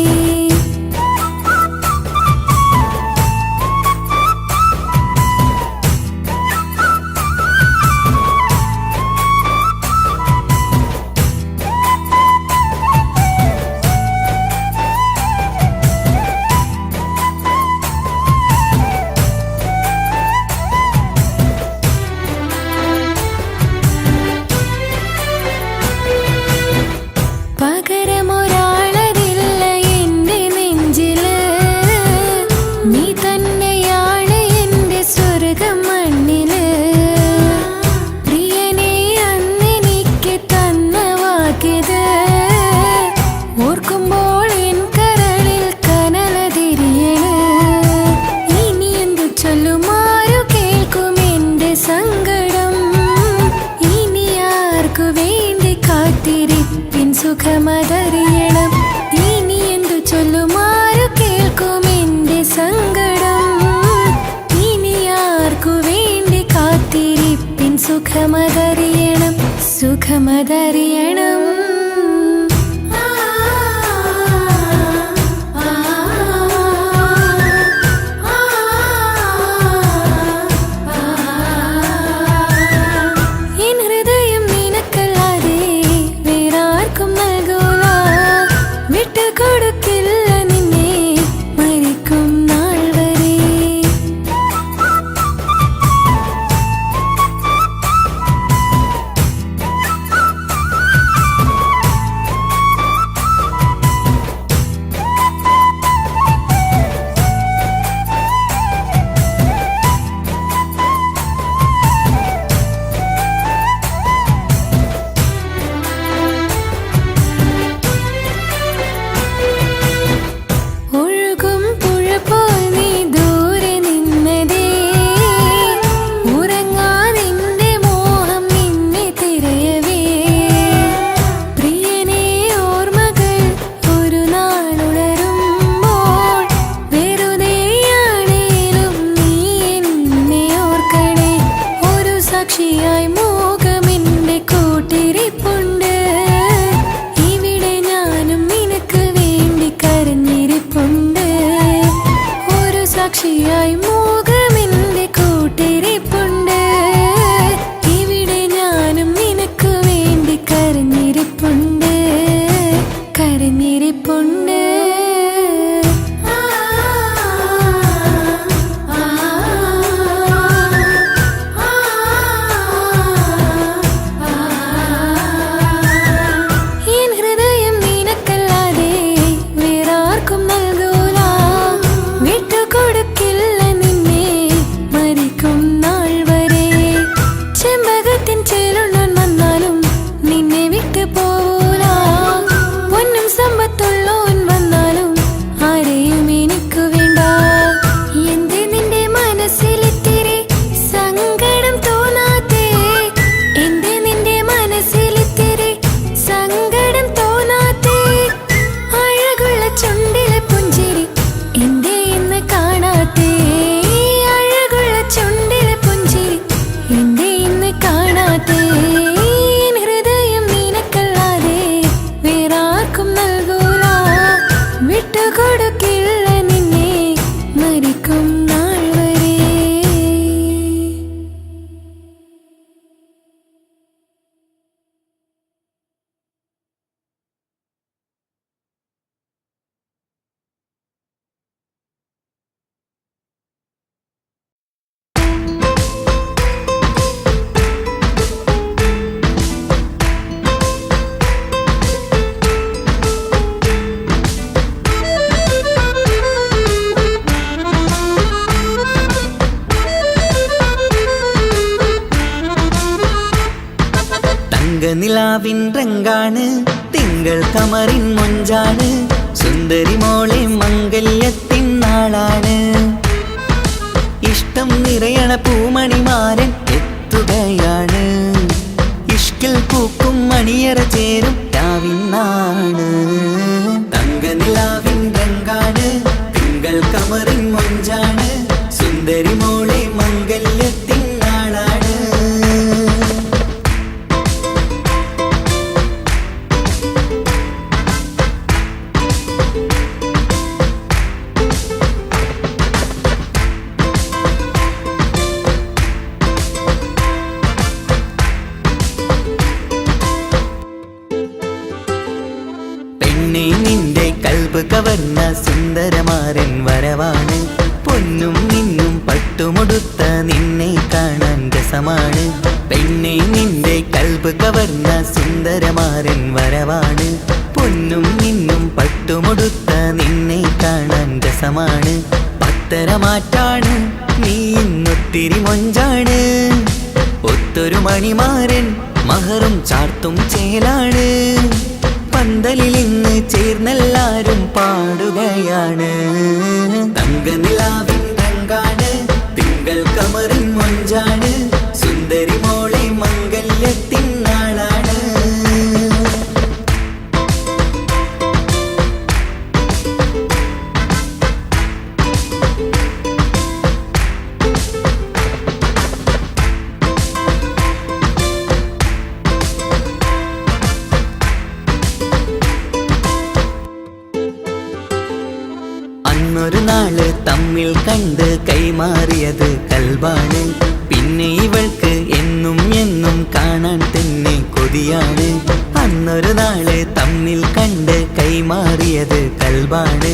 പകരമൊരാളതില്ല എന്റെ നെഞ്ചില്. നീ തന്നെയാണ് എന്റെ സ്വർഗം മണ്ണില്. പ്രിയനെ അന്നെനിക്ക് തന്ന വാക്കിത് ഓർക്കുമ്പോൾ എൻ കരളിൽ കനലതിരിയണ്. ഇനി എന്തു ചൊല്ലുമാരു കേൾക്കും എന്റെ സങ്കടം. ഇനി ആർക്കു വേണ്ടി കാത്തിരിപ്പിൻ സുഖമതറിയണം. ഇനി എന്തു ചൊല്ലുമാരു കേൾക്കും എന്റെ സങ്കടം. ഇനി ആർക്കു വേണ്ടി കാത്തിരിപ്പിൻ സുഖമതറിയണം, സുഖമതറിയണം. എൻ ഹൃദയം നിനക്കല്ലാതെ വേറാർക്കും നൽകൂല. വിട്ടുകൊടുക്കില്ല നിന്നെ മരിക്കും നാൾ വരെ. ഒഴുകും പുഴ പോൽ നീ ദൂരെ നിന്നതേ. ഉറങ്ങാതിന്റെ മോഹം നിന്നെ തിരയവേ. പ്രിയനെ ഓർമ്മകൾ ഒരു നാളുണരുമ്പോൾ വെറുതെയാണേലും നീ എന്നെ ഓർക്കണേ. ഒരു സാക്ഷിയായി മോഹമെന്റെ കൂട്ടിരിപ്പുണ്ട്. ഇവിടെ ഞാനും നിനക്ക് വേണ്ടി കരഞ്ഞിരിപ്പുണ്ട്. ഒരു സാക്ഷിയായി മോഹമെന്റെ കൂട്ടിരിപ്പുണ്ട്. ഇവിടെ ഞാനും നിനക്ക് വേണ്ടി കരഞ്ഞിരിപ്പുണ്ട്, കരഞ്ഞിരിപ്പുണ്ട്. എൻ ഹൃദയം നിനക്കല്ലാതെ വേറാർക്കും നൽകൂല. വിട്ടുകൊടുക്കില്ല നിന്നെ മരിക്കും നാൾ വരെ. ചെമ്പകത്തിൻ ചേലുള്ളോൻ വന്നാലും നിന്നെ വിട്ടു പോവൂല. പൊന്നും സമ്പത്തുള്ളോൻ വന്നാലും ആരെയും എനിക്ക് വേണ്ട. എന്തേ നിന്റെ മനസ്സിലിത്തിരി സങ്കടം തോന്നാത്തേ? എന്തേ നിന്റെ മനസ്സിലിത്തിരി സങ്കടം തോന്നാത്തേ? അഴകുള്ള ചുണ്ടിലെ പുഞ്ചിരി എന്തേ ഇന്ന് കാണാത്തേ? അഴകുള്ള ചുണ്ടിലെ പുഞ്ചിരി എന്തേ ഇന്ന് കാണാത്തേ? എൻ ഹൃദയം നിനക്കല്ലാതെ വേറാർക്കും നൽകൂല. വിട്ടുകൊടുക്കില്ല നിന്നെ മരിക്കും നാൾ വരെ. നിലാവിൻ രംഗാണ് തിങ്കൾ കമറിൻ മൊഞ്ചാണ് സുന്ദരി മോളെ മംഗല്യത്തിൻ നാളാണ് ഇഷ്ടം നിറയണ പൂമണിമാരൻ എത്തുകയാണ് ഇഷ്കിൽ പൂക്കും മണിയറ ചേരും രാവിനാണ് തങ്ക നിലാവിൻ രംഗാണ് തിങ്കൾ കമറിൻ മൊഞ്ചാണ് സുന്ദരി മോളെ മംഗല്യത്തിൻ നാളാണ് പെണ്ണെ നിന്റെ കൽബ് കവർന്ന സുന്ദരമാരൻ വരവാണ് പൊന്നും നിന്നും പട്ടുമുടുത്ത നിന്നെ കാണാൻ രസമാണ് പെണ്ണെ നിന്റെ കൽബ് കവർന്ന സുന്ദരമാരൻ വരവാണ് പൊന്നും നിന്നും പട്ടുമുടുത്ത നിന്നെ കാണാൻ രസമാണ് പത്തരമാറ്റാണ് നീ ഇന്നൊത്തിരി മൊഞ്ചാണ് ഒത്തൊരു മണിമാരൻ മഹറും ചാർത്തും ചേലാണ് പന്തലിൽ ഇന്ന് ചേർന്നെല്ലാരും പാടുകയാണ് തങ്ക നിലാവിൻ രംഗാണ് തിങ്കൾ കമറിൻ മൊഞ്ചാണ് സുന്ദരി മോളെ മംഗല്യത്തിൻ നാളാണ് അന്നൊരു നാള് തമ്മിൽ കണ്ട് കൈമാറിയത് കൽബാണ് പിന്നെ ഇവൾക്ക് എന്നും എന്നും കാണാൻ തന്നെ കൊതിയാണ് അന്നൊരു നാള് തമ്മിൽ കണ്ട് കൈമാറിയത് കൽബാണ്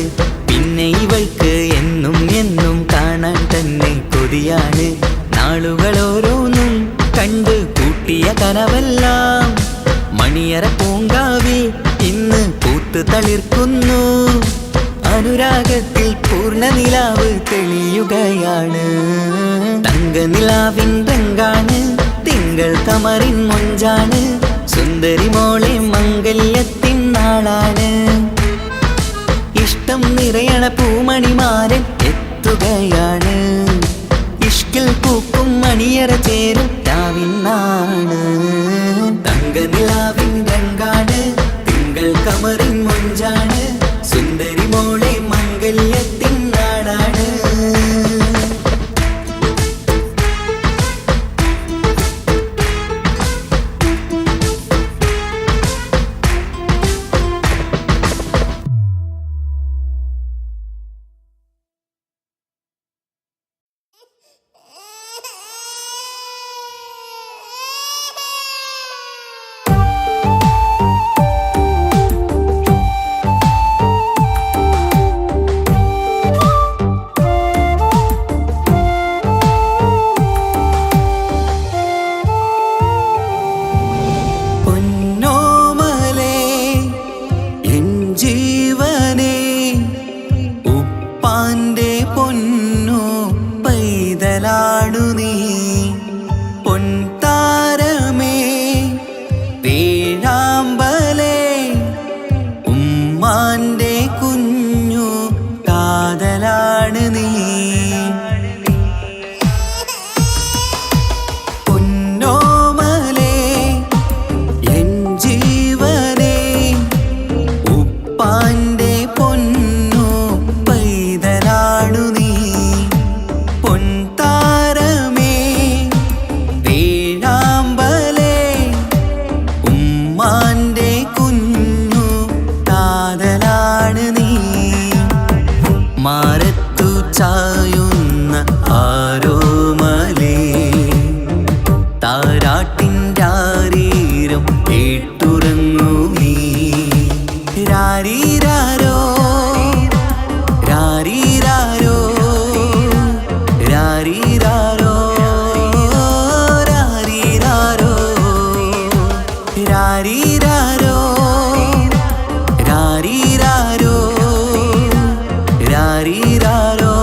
പിന്നെ ഇവൾക്ക് എന്നും എന്നും കാണാൻ തന്നെ കൊതിയാണ് നാളുകൾ ഓരോന്നും കണ്ട് കൂട്ടിയ കനവെല്ലാം മണിയറ പൂങ്കാവിൽ ഇന്ന് പൂത്തു തളിർക്കുന്നു അനുരാഗത്തിൽ പൂർണ്ണ നിലാവ് തെളിയുകയാണ് തങ്ക നിലാവിൻ രംഗാണ് തിങ്കൾ കമറിൻ മൊഞ്ചാണ് സുന്ദരി മോളെ മംഗല്യത്തിൻ നാളാണ് ഇഷ്ടം നിറയണ പൂമണിമാരൻ എത്തുകയാണ് ഇഷ്കിൽ പൂക്കും മണിയറ ചേരും രാവിനാണ് തങ്ക നിലാവിൻ രംഗാണ് തിങ്കൾ കമറിൻ മൊഞ്ചാണ് സുന്ദരി മോളെ മംഗല്യത്തിൻ നാടാണ് രാരീരാരോ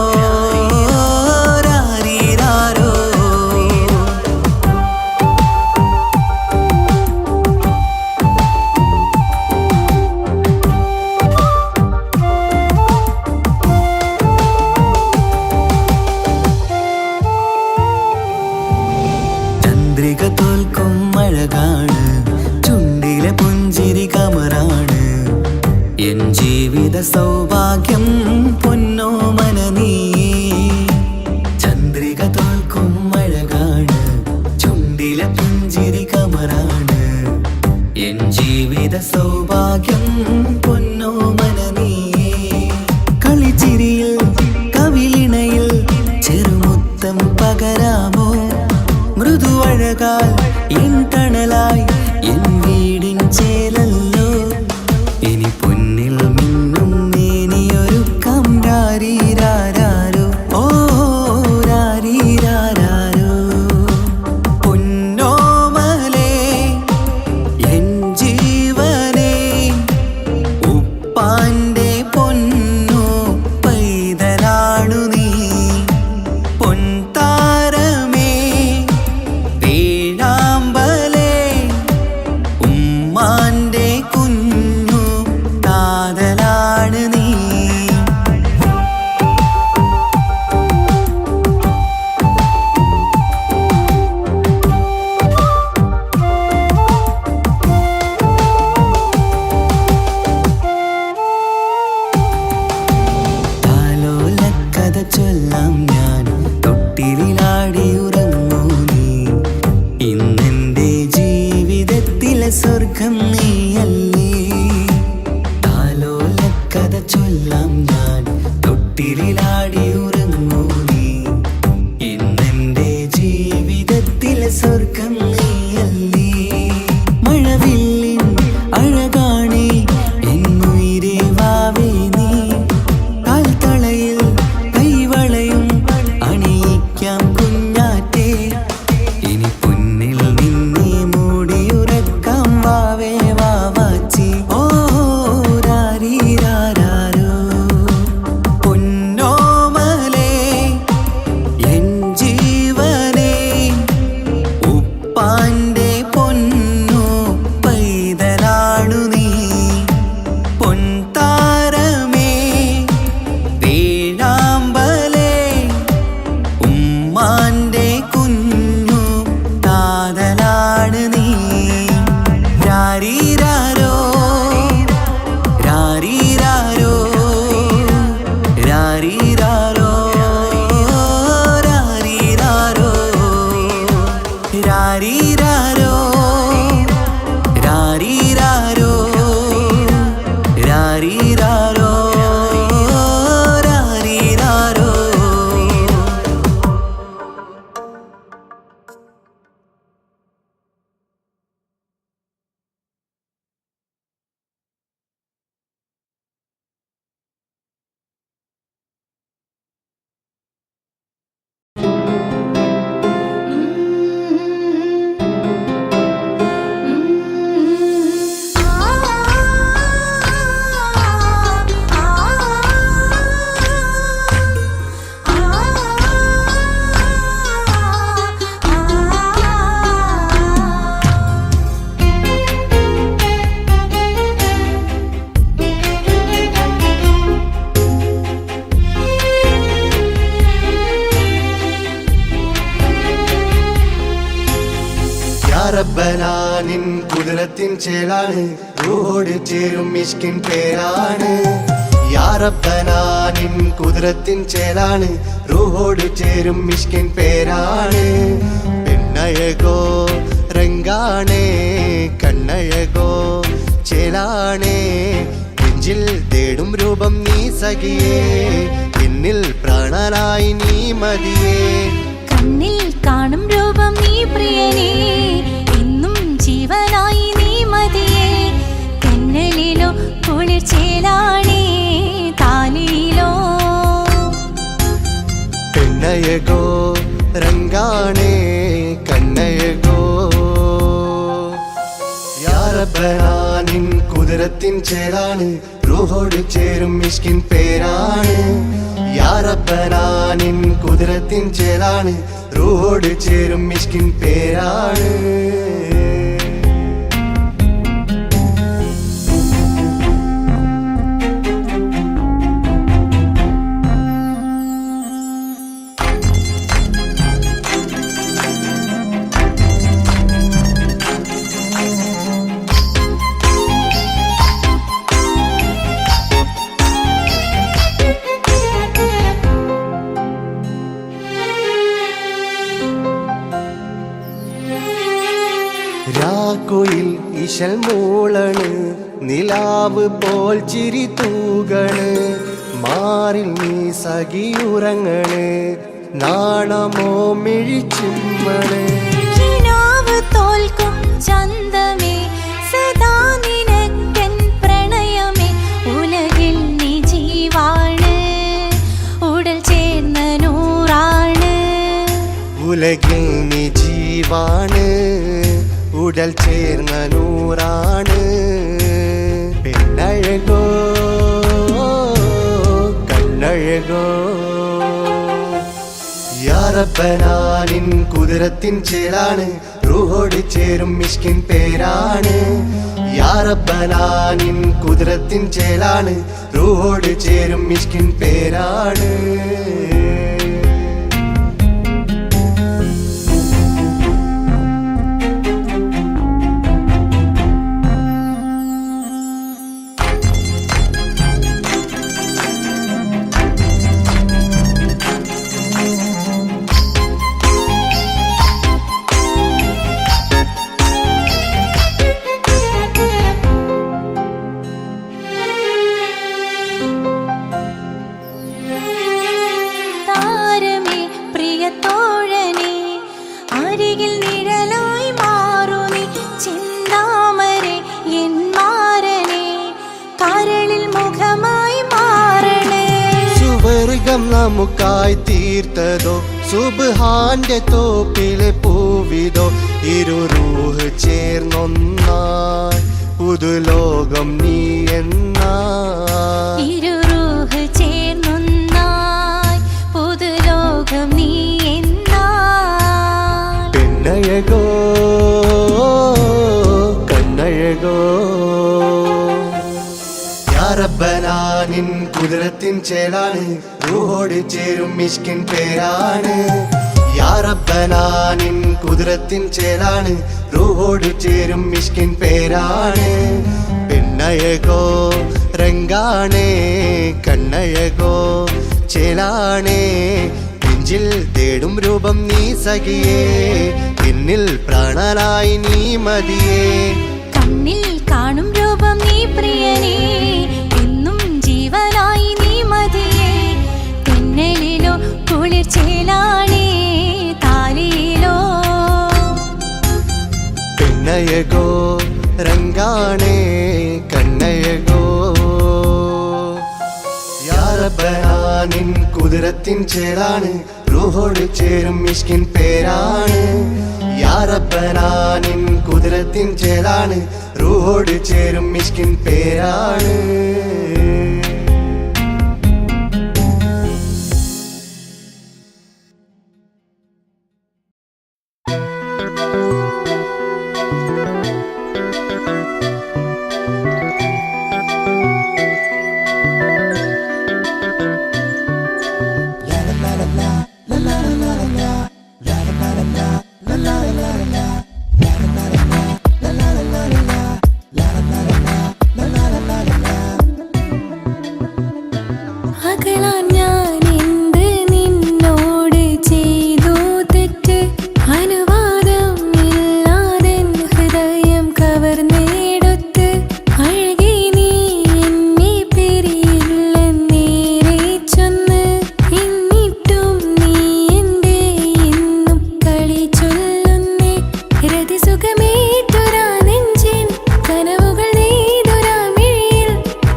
സൗഭാഗ്യം പൊന്നോ മനനീ ചന്ദ്രിക തോൽക്കും അഴകാണ് ചുണ്ടിലെ പുഞ്ചിരി കമറാണ് എൻ ജീവിത സൗഭാഗ്യം പൊന്നോ മനനീ കളിച്ചിരിയിൽ കവിളിണയിൽ ചെറുമുത്തം പകരാമോ മൃദുവഴകാൽ എൻ തണലായി എൻ വീടിൻ ചേലല്ലോ ഇനി പൊന്നിൽ മിന്നും മേനിയൊരുക്കം രാരീരാരോ ഓ രാരീരാരോ പൊന്നോമലേ എൻ ജീവനേ ഉപ്പാന്റെ പൊന്നോ പൈതലാണു നീ പൊൻതാരമേ വേഴാമ്പലേ ഉമ്മാന്റെ കുഞ്ഞു കാതലാണ് നീ താലോലക്കഥ ചൊല്ലാം ഞാൻ തൊട്ടിലാടി ഉറങ്ങൂ നീ ഇന്നെന്റെ ജീവിതത്തിലെ സ്വർഗം നീയല്ലേ താലോലക്കഥ ചൊല്ലാം ഞാൻ തൊട്ടിലാടി ഉറങ്ങൂ നീ ഇന്നെന്റെ ജീവിതത്തിലെ സ്വർഗം നീയല്ലേ മഴവില്ലിൻ അഴകാണേ എന്നുയിരേ വാവേ നീ കാൽത്തളയിൽ കൈവളയും അണിയിക്കാം കുഞ്ഞാറ്റേ ഇനി പൊന്നിൽ നിന്നെ മൂടിയുറക്കാം വാവേ വാവാച്ചി ഓ രാരീരാരോ പൊന്നോമലേ എൻ ജീവനേ ഉപ്പാന്റെ പൊന്നോ പൈതലാണു നീ പൊൻതാരമേ വേഴാമ്പലേ ഉമ്മാന്റെ കുഞ്ഞു കാതലാണ് നീ രാരീരാരോ രാരീരാരോ രാരീരാരോ രാരീരാരോ രാരീരാരോ രാരീരാരോ രാരീരാരോ രാരീരാരോ റബ്ബനാനിൻ കുതിരത്തിൻ ചേലാണ് റൂഹോട് ചേരും മിഷ്കിൻ പേരാണ് യാ റബ്ബനാനിൻ കുതിരത്തിൻ ചേലാണ് റൂഹോട് ചേരും മിഷ്കിൻ പേരാണ് പെണ്ണഴകോ രംഗാണേ കണ്ണഴകോ ചേലാണേ നെഞ്ചിൽ തേടും രൂപം നീ സഖിയേ എന്നിൽ പ്രാണനായി നീ മതിയേ കണ്ണിൽ കാണും രൂപം നീ പ്രിയനേ എന്നും ജീവനായി നീ മതിയേ തെന്നലിലോ കുളിർച്ചേലാണേ താലിയിലോ പെണ്ണഴകോ രംഗാണേ കണ്ണഴകോ യാ റബ്ബനാനിൻ കുതിരത്തിൻ ചേലാണ് റൂഹോട് ചേരും മിഷ്കിൻ പേരാണ് യാ റബ്ബനാനിൻ കുതിരത്തിൻ ചേലാണ് റൂഹോട് ചേരും മിഷ്കിൻ പേരാണ് ഇശൽ മൂളണ് നിലാവ് പോൽ ചിരി തൂകണ് മാറിൽ നീ സഖിയുറങ്ങണ് നാണമോ മിഴിച്ചിമ്മണ് കിനാവ് തോൽക്കും ചന്തമേ സദാ നിനക്കൻ പ്രണയമേ ഉലകിൽ നീ ജീവാണ് ഉടൽ ചേർന്ന നൂറാണ് ഉലകിൽ നീ ജീവാണ് ഉടൽ ചേർന്ന നൂറാണ് പെണ്ണഴകോ കണ്ണഴകോ യാ റബ്ബനാ നിൻ കുതിരത്തിൻ ചേലാണ് റൂഹോട് ചേരും മിഷ്കിൻ പേരാണ് യാ റബ്ബനാ നിൻ കുതിരത്തിൻ ചേലാണ് റൂഹോട് ചേരും മിഷ്കിൻ പേരാണ് താരമേ പ്രിയത്തോഴനേ അരികിൽ നിഴലായി മാറുമേ ചിന്താമരേ എൻ മാരനേ കരളിൽ മുഖമായി മാറണേ സുവർഗം നമുക്കായി തീർത്തതോ സുബ്ഹാന്റെ തോപ്പിലെ പൂവിതോ ഇരു റൂഹ് ചേർന്നൊന്നായി പുതുലോകം നീ എന്നായി ഇരു റൂഹ് ചേർന്നൊന്നായി പുതുലോകം നീ എന്നായി പെണ്ണഴകോ കണ്ണഴകോ യാ റബ്ബനാ നിൻ കുതിരത്തിൻ ചേലാണ് റൂഹോട് ചേരും മിഷ്കിൻ പേരാണ് യാ റബ്ബനാ നിൻ കുതിരത്തിൻ ചേലാണ് റൂഹോട് ചേരും മിഷ്കിൻ പേരാണ് പെണ്ണഴകോ രംഗാണേ കണ്ണഴകോ ചേലാണേ നെഞ്ചിൽ തേടും രൂപം നീ സഖിയേ എന്നിൽ പ്രാണനായി നീ മതിയേ കണ്ണിൽ കാണും രൂപം നീ പ്രിയനേ എന്നും ജീവനായി നീ മതിയേ തെന്നലിലോ കുളിർ ചേലാണേ താലിയിലോ പെണ്ണഴകോ രംഗാണേ കണ്ണഴകോ യാ റബ്ബനാ നിൻ കുതിരത്തിൻ ചേലാണ് റൂഹോട് ചേരും മിഷ്കിൻ പേരാണ് യാ റബ്ബനാ നിൻ കുതിരത്തിൻ ചേലാണ് റൂഹോട് ചേരും മിഷ്കിൻ പേരാണ് അകലാൻ ഞാൻ എന്ത് നിന്നോട് ചെയ്തു തെറ്റ് അനുവാദം ഇല്ലാതെ ഹൃദയം കവർന്നെടുത്ത് അഴകി നീ എന്നെ പിരിയില്ലെന്നേറെ ചൊന്ന് എന്നിട്ടും നീ എൻ്റെ എന്നും കളി ചൊല്ലുന്നേ രതി സുഖമേറ്റൊരാ നെഞ്ചിൻ കനവുകൾ നെയ്തൊരാ മിഴിയിൽ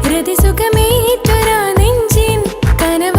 രതി സുഖമേറ്റൊരാ നെഞ്ചിൻ കനവ്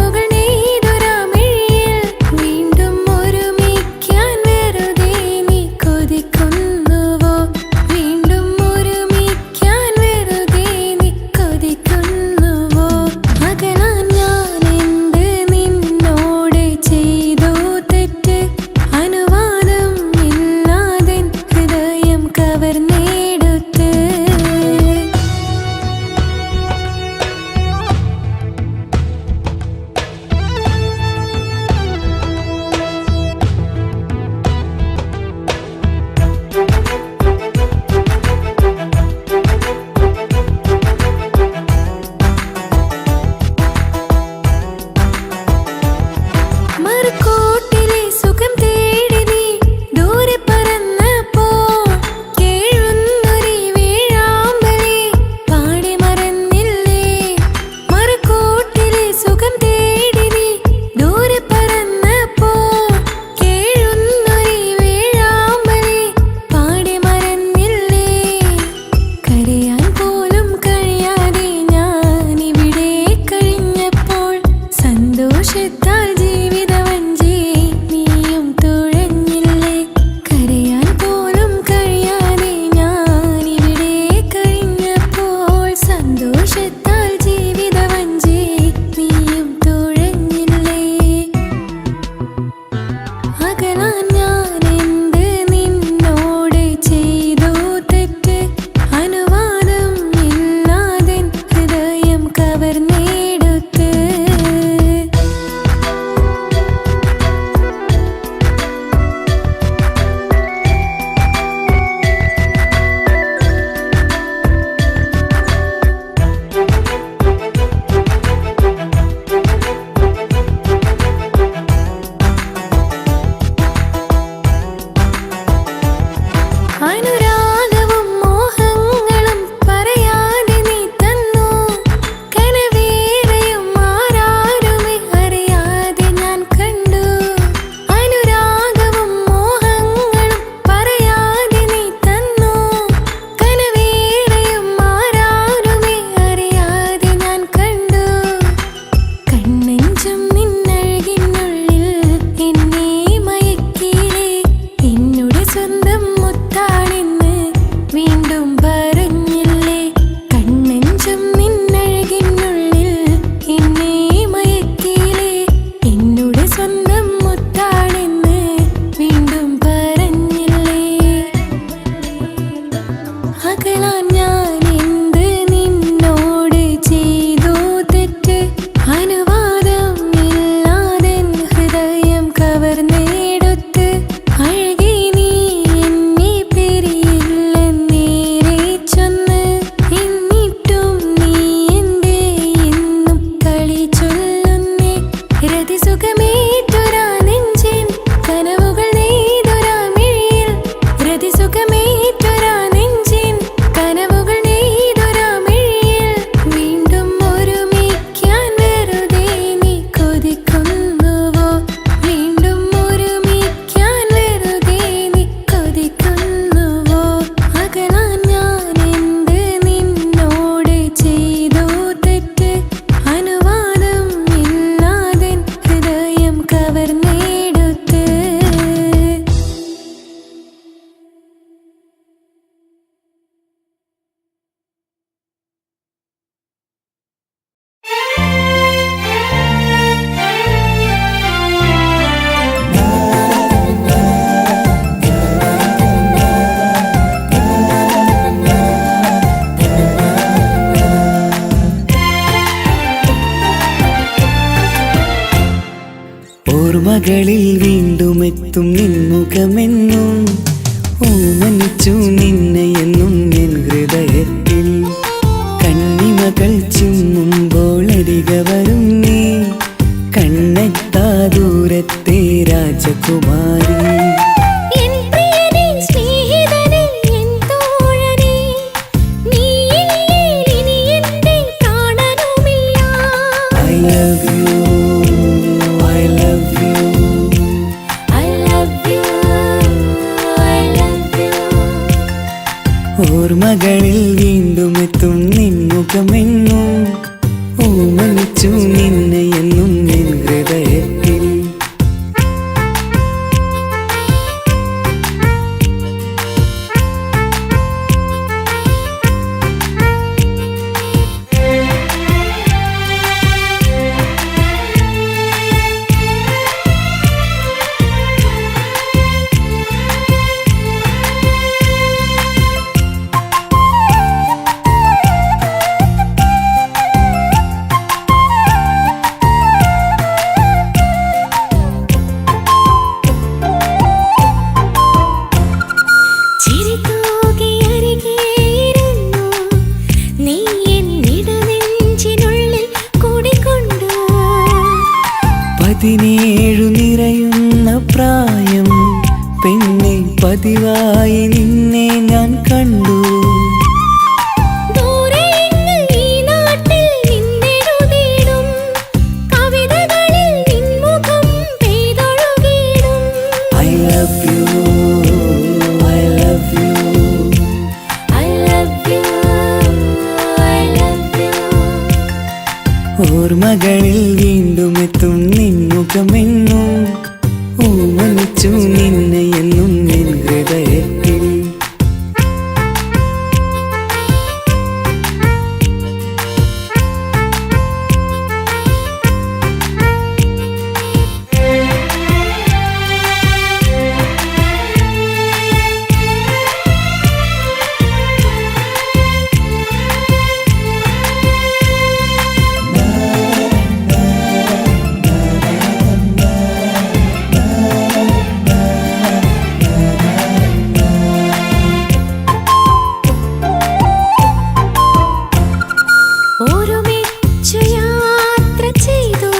ഓർമ്മകളിൽ വീണ്ടും എത്തും നിൻമുഖമെന്നും ഓമനിച്ചു നിന്നെ എന്നും എൻ ഹൃദയത്തിൽ കണ്ണിമകൾ ചിമ്മുമ്പോൾ അരിക വരും നീ കണ്ണെത്താ ദൂരത്തെ രാജകുമാരി എൻ പ്രിയനേ സ്നേഹിതനേ എൻ തോഴനേ നീയില്ലേ ഇനി എന്റെ പ്രാണനുമില്ല I love you, I love you. I love you I love you ഓർമ്മകളിൽ വീണ്ടും എത്തും നിൻമുഖമെന്നും ഓമനിച്ചു നിന്നെ എന്നും എൻ ഹൃദയത്തിൽ ചിരിതൂകിയരികെയിരുന്നു നീ എന്നിടനെഞ്ചിനുള്ളിൽ കുടികൊണ്ടു 17 നിറയുന്ന പ്രായം പെണ്ണെ പതിവായി നിന്നെ ഞാൻ കണ്ടു ദൂരെയെങ്ങ് ഈ നാട്ടിൽ നിന്നെഴുതിയിടും കവിതകളിൽ നിൻമുഖം പെയ്തൊഴുകിയിടും I love you, I love you. I love you I love you ഓർമ്മകളിൽ വീണ്ടും എത്തും നിൻമുഖമെന്നും ഓമനിച്ചു നിന്നെ എന്നും എൻ ഹൃദയത്തിൽ ഒരുമിച്ചു യാത്ര ചെയ്തു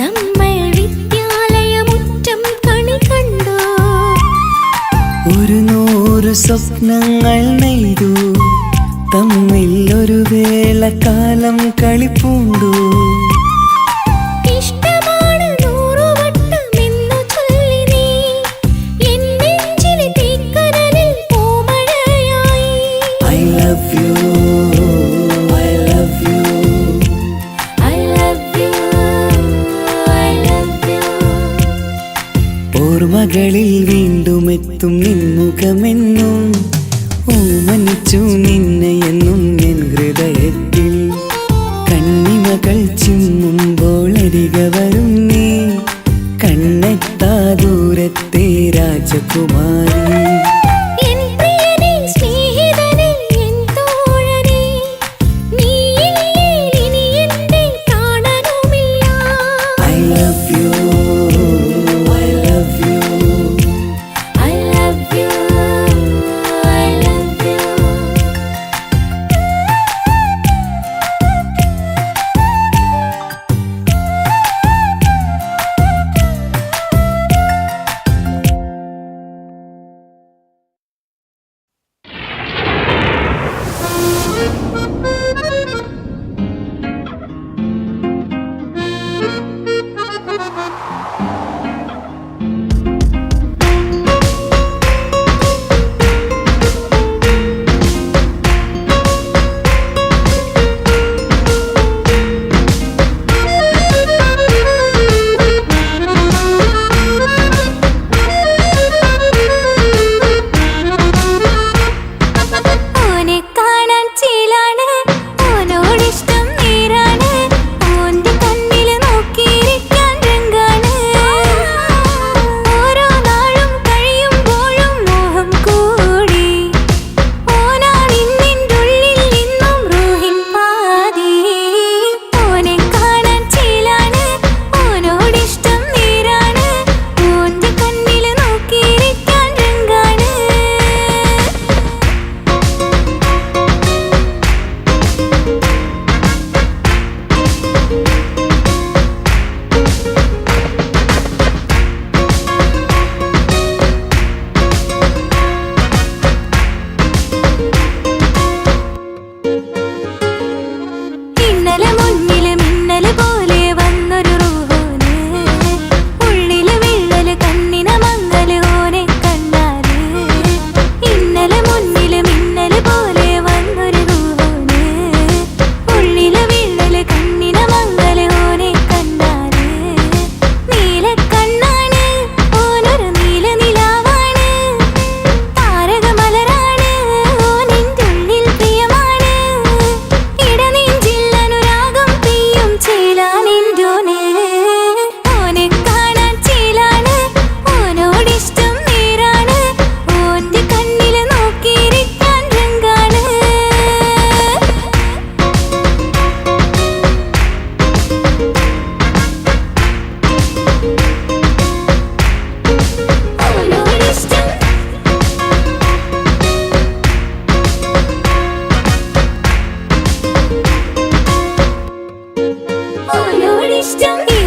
നമ്മൾ വിദ്യാലയമുറ്റം കണി കണ്ടു 100 സ്വപ്നങ്ങൾ നെയ്തു തമ്മിൽ ഒരു വേള കാലം കളിപ്പൂണ്ടു ഇഷ്ടമാണ് 100 വട്ടമെന്നു ചൊല്ലി നീ എൻ നെഞ്ചിലെ തീക്കനലിൽ പൂമഴയായി I love you, I love you. I love you I love you ഓർമ്മകളിൽ വീണ്ടും എത്തും നിൻമുഖമെന്നും ഓമനിച്ചു നിന്നെ എന്നും എൻ ഹൃദയത്തിൽ കണ്ണിമകൾ ചിമ്മുമ്പോൾ അരിക വരും നീ കണ്ണെത്താ ദൂരത്തെ രാജകുമാരി എൻ പ്രിയനേ സ്നേഹിതനേ എൻ തോഴനേ നീയില്ലേ ഇനി എന്റെ പ്രാണനുമില്ല I love you, I love you. I love you I love you ഇഷ്ടം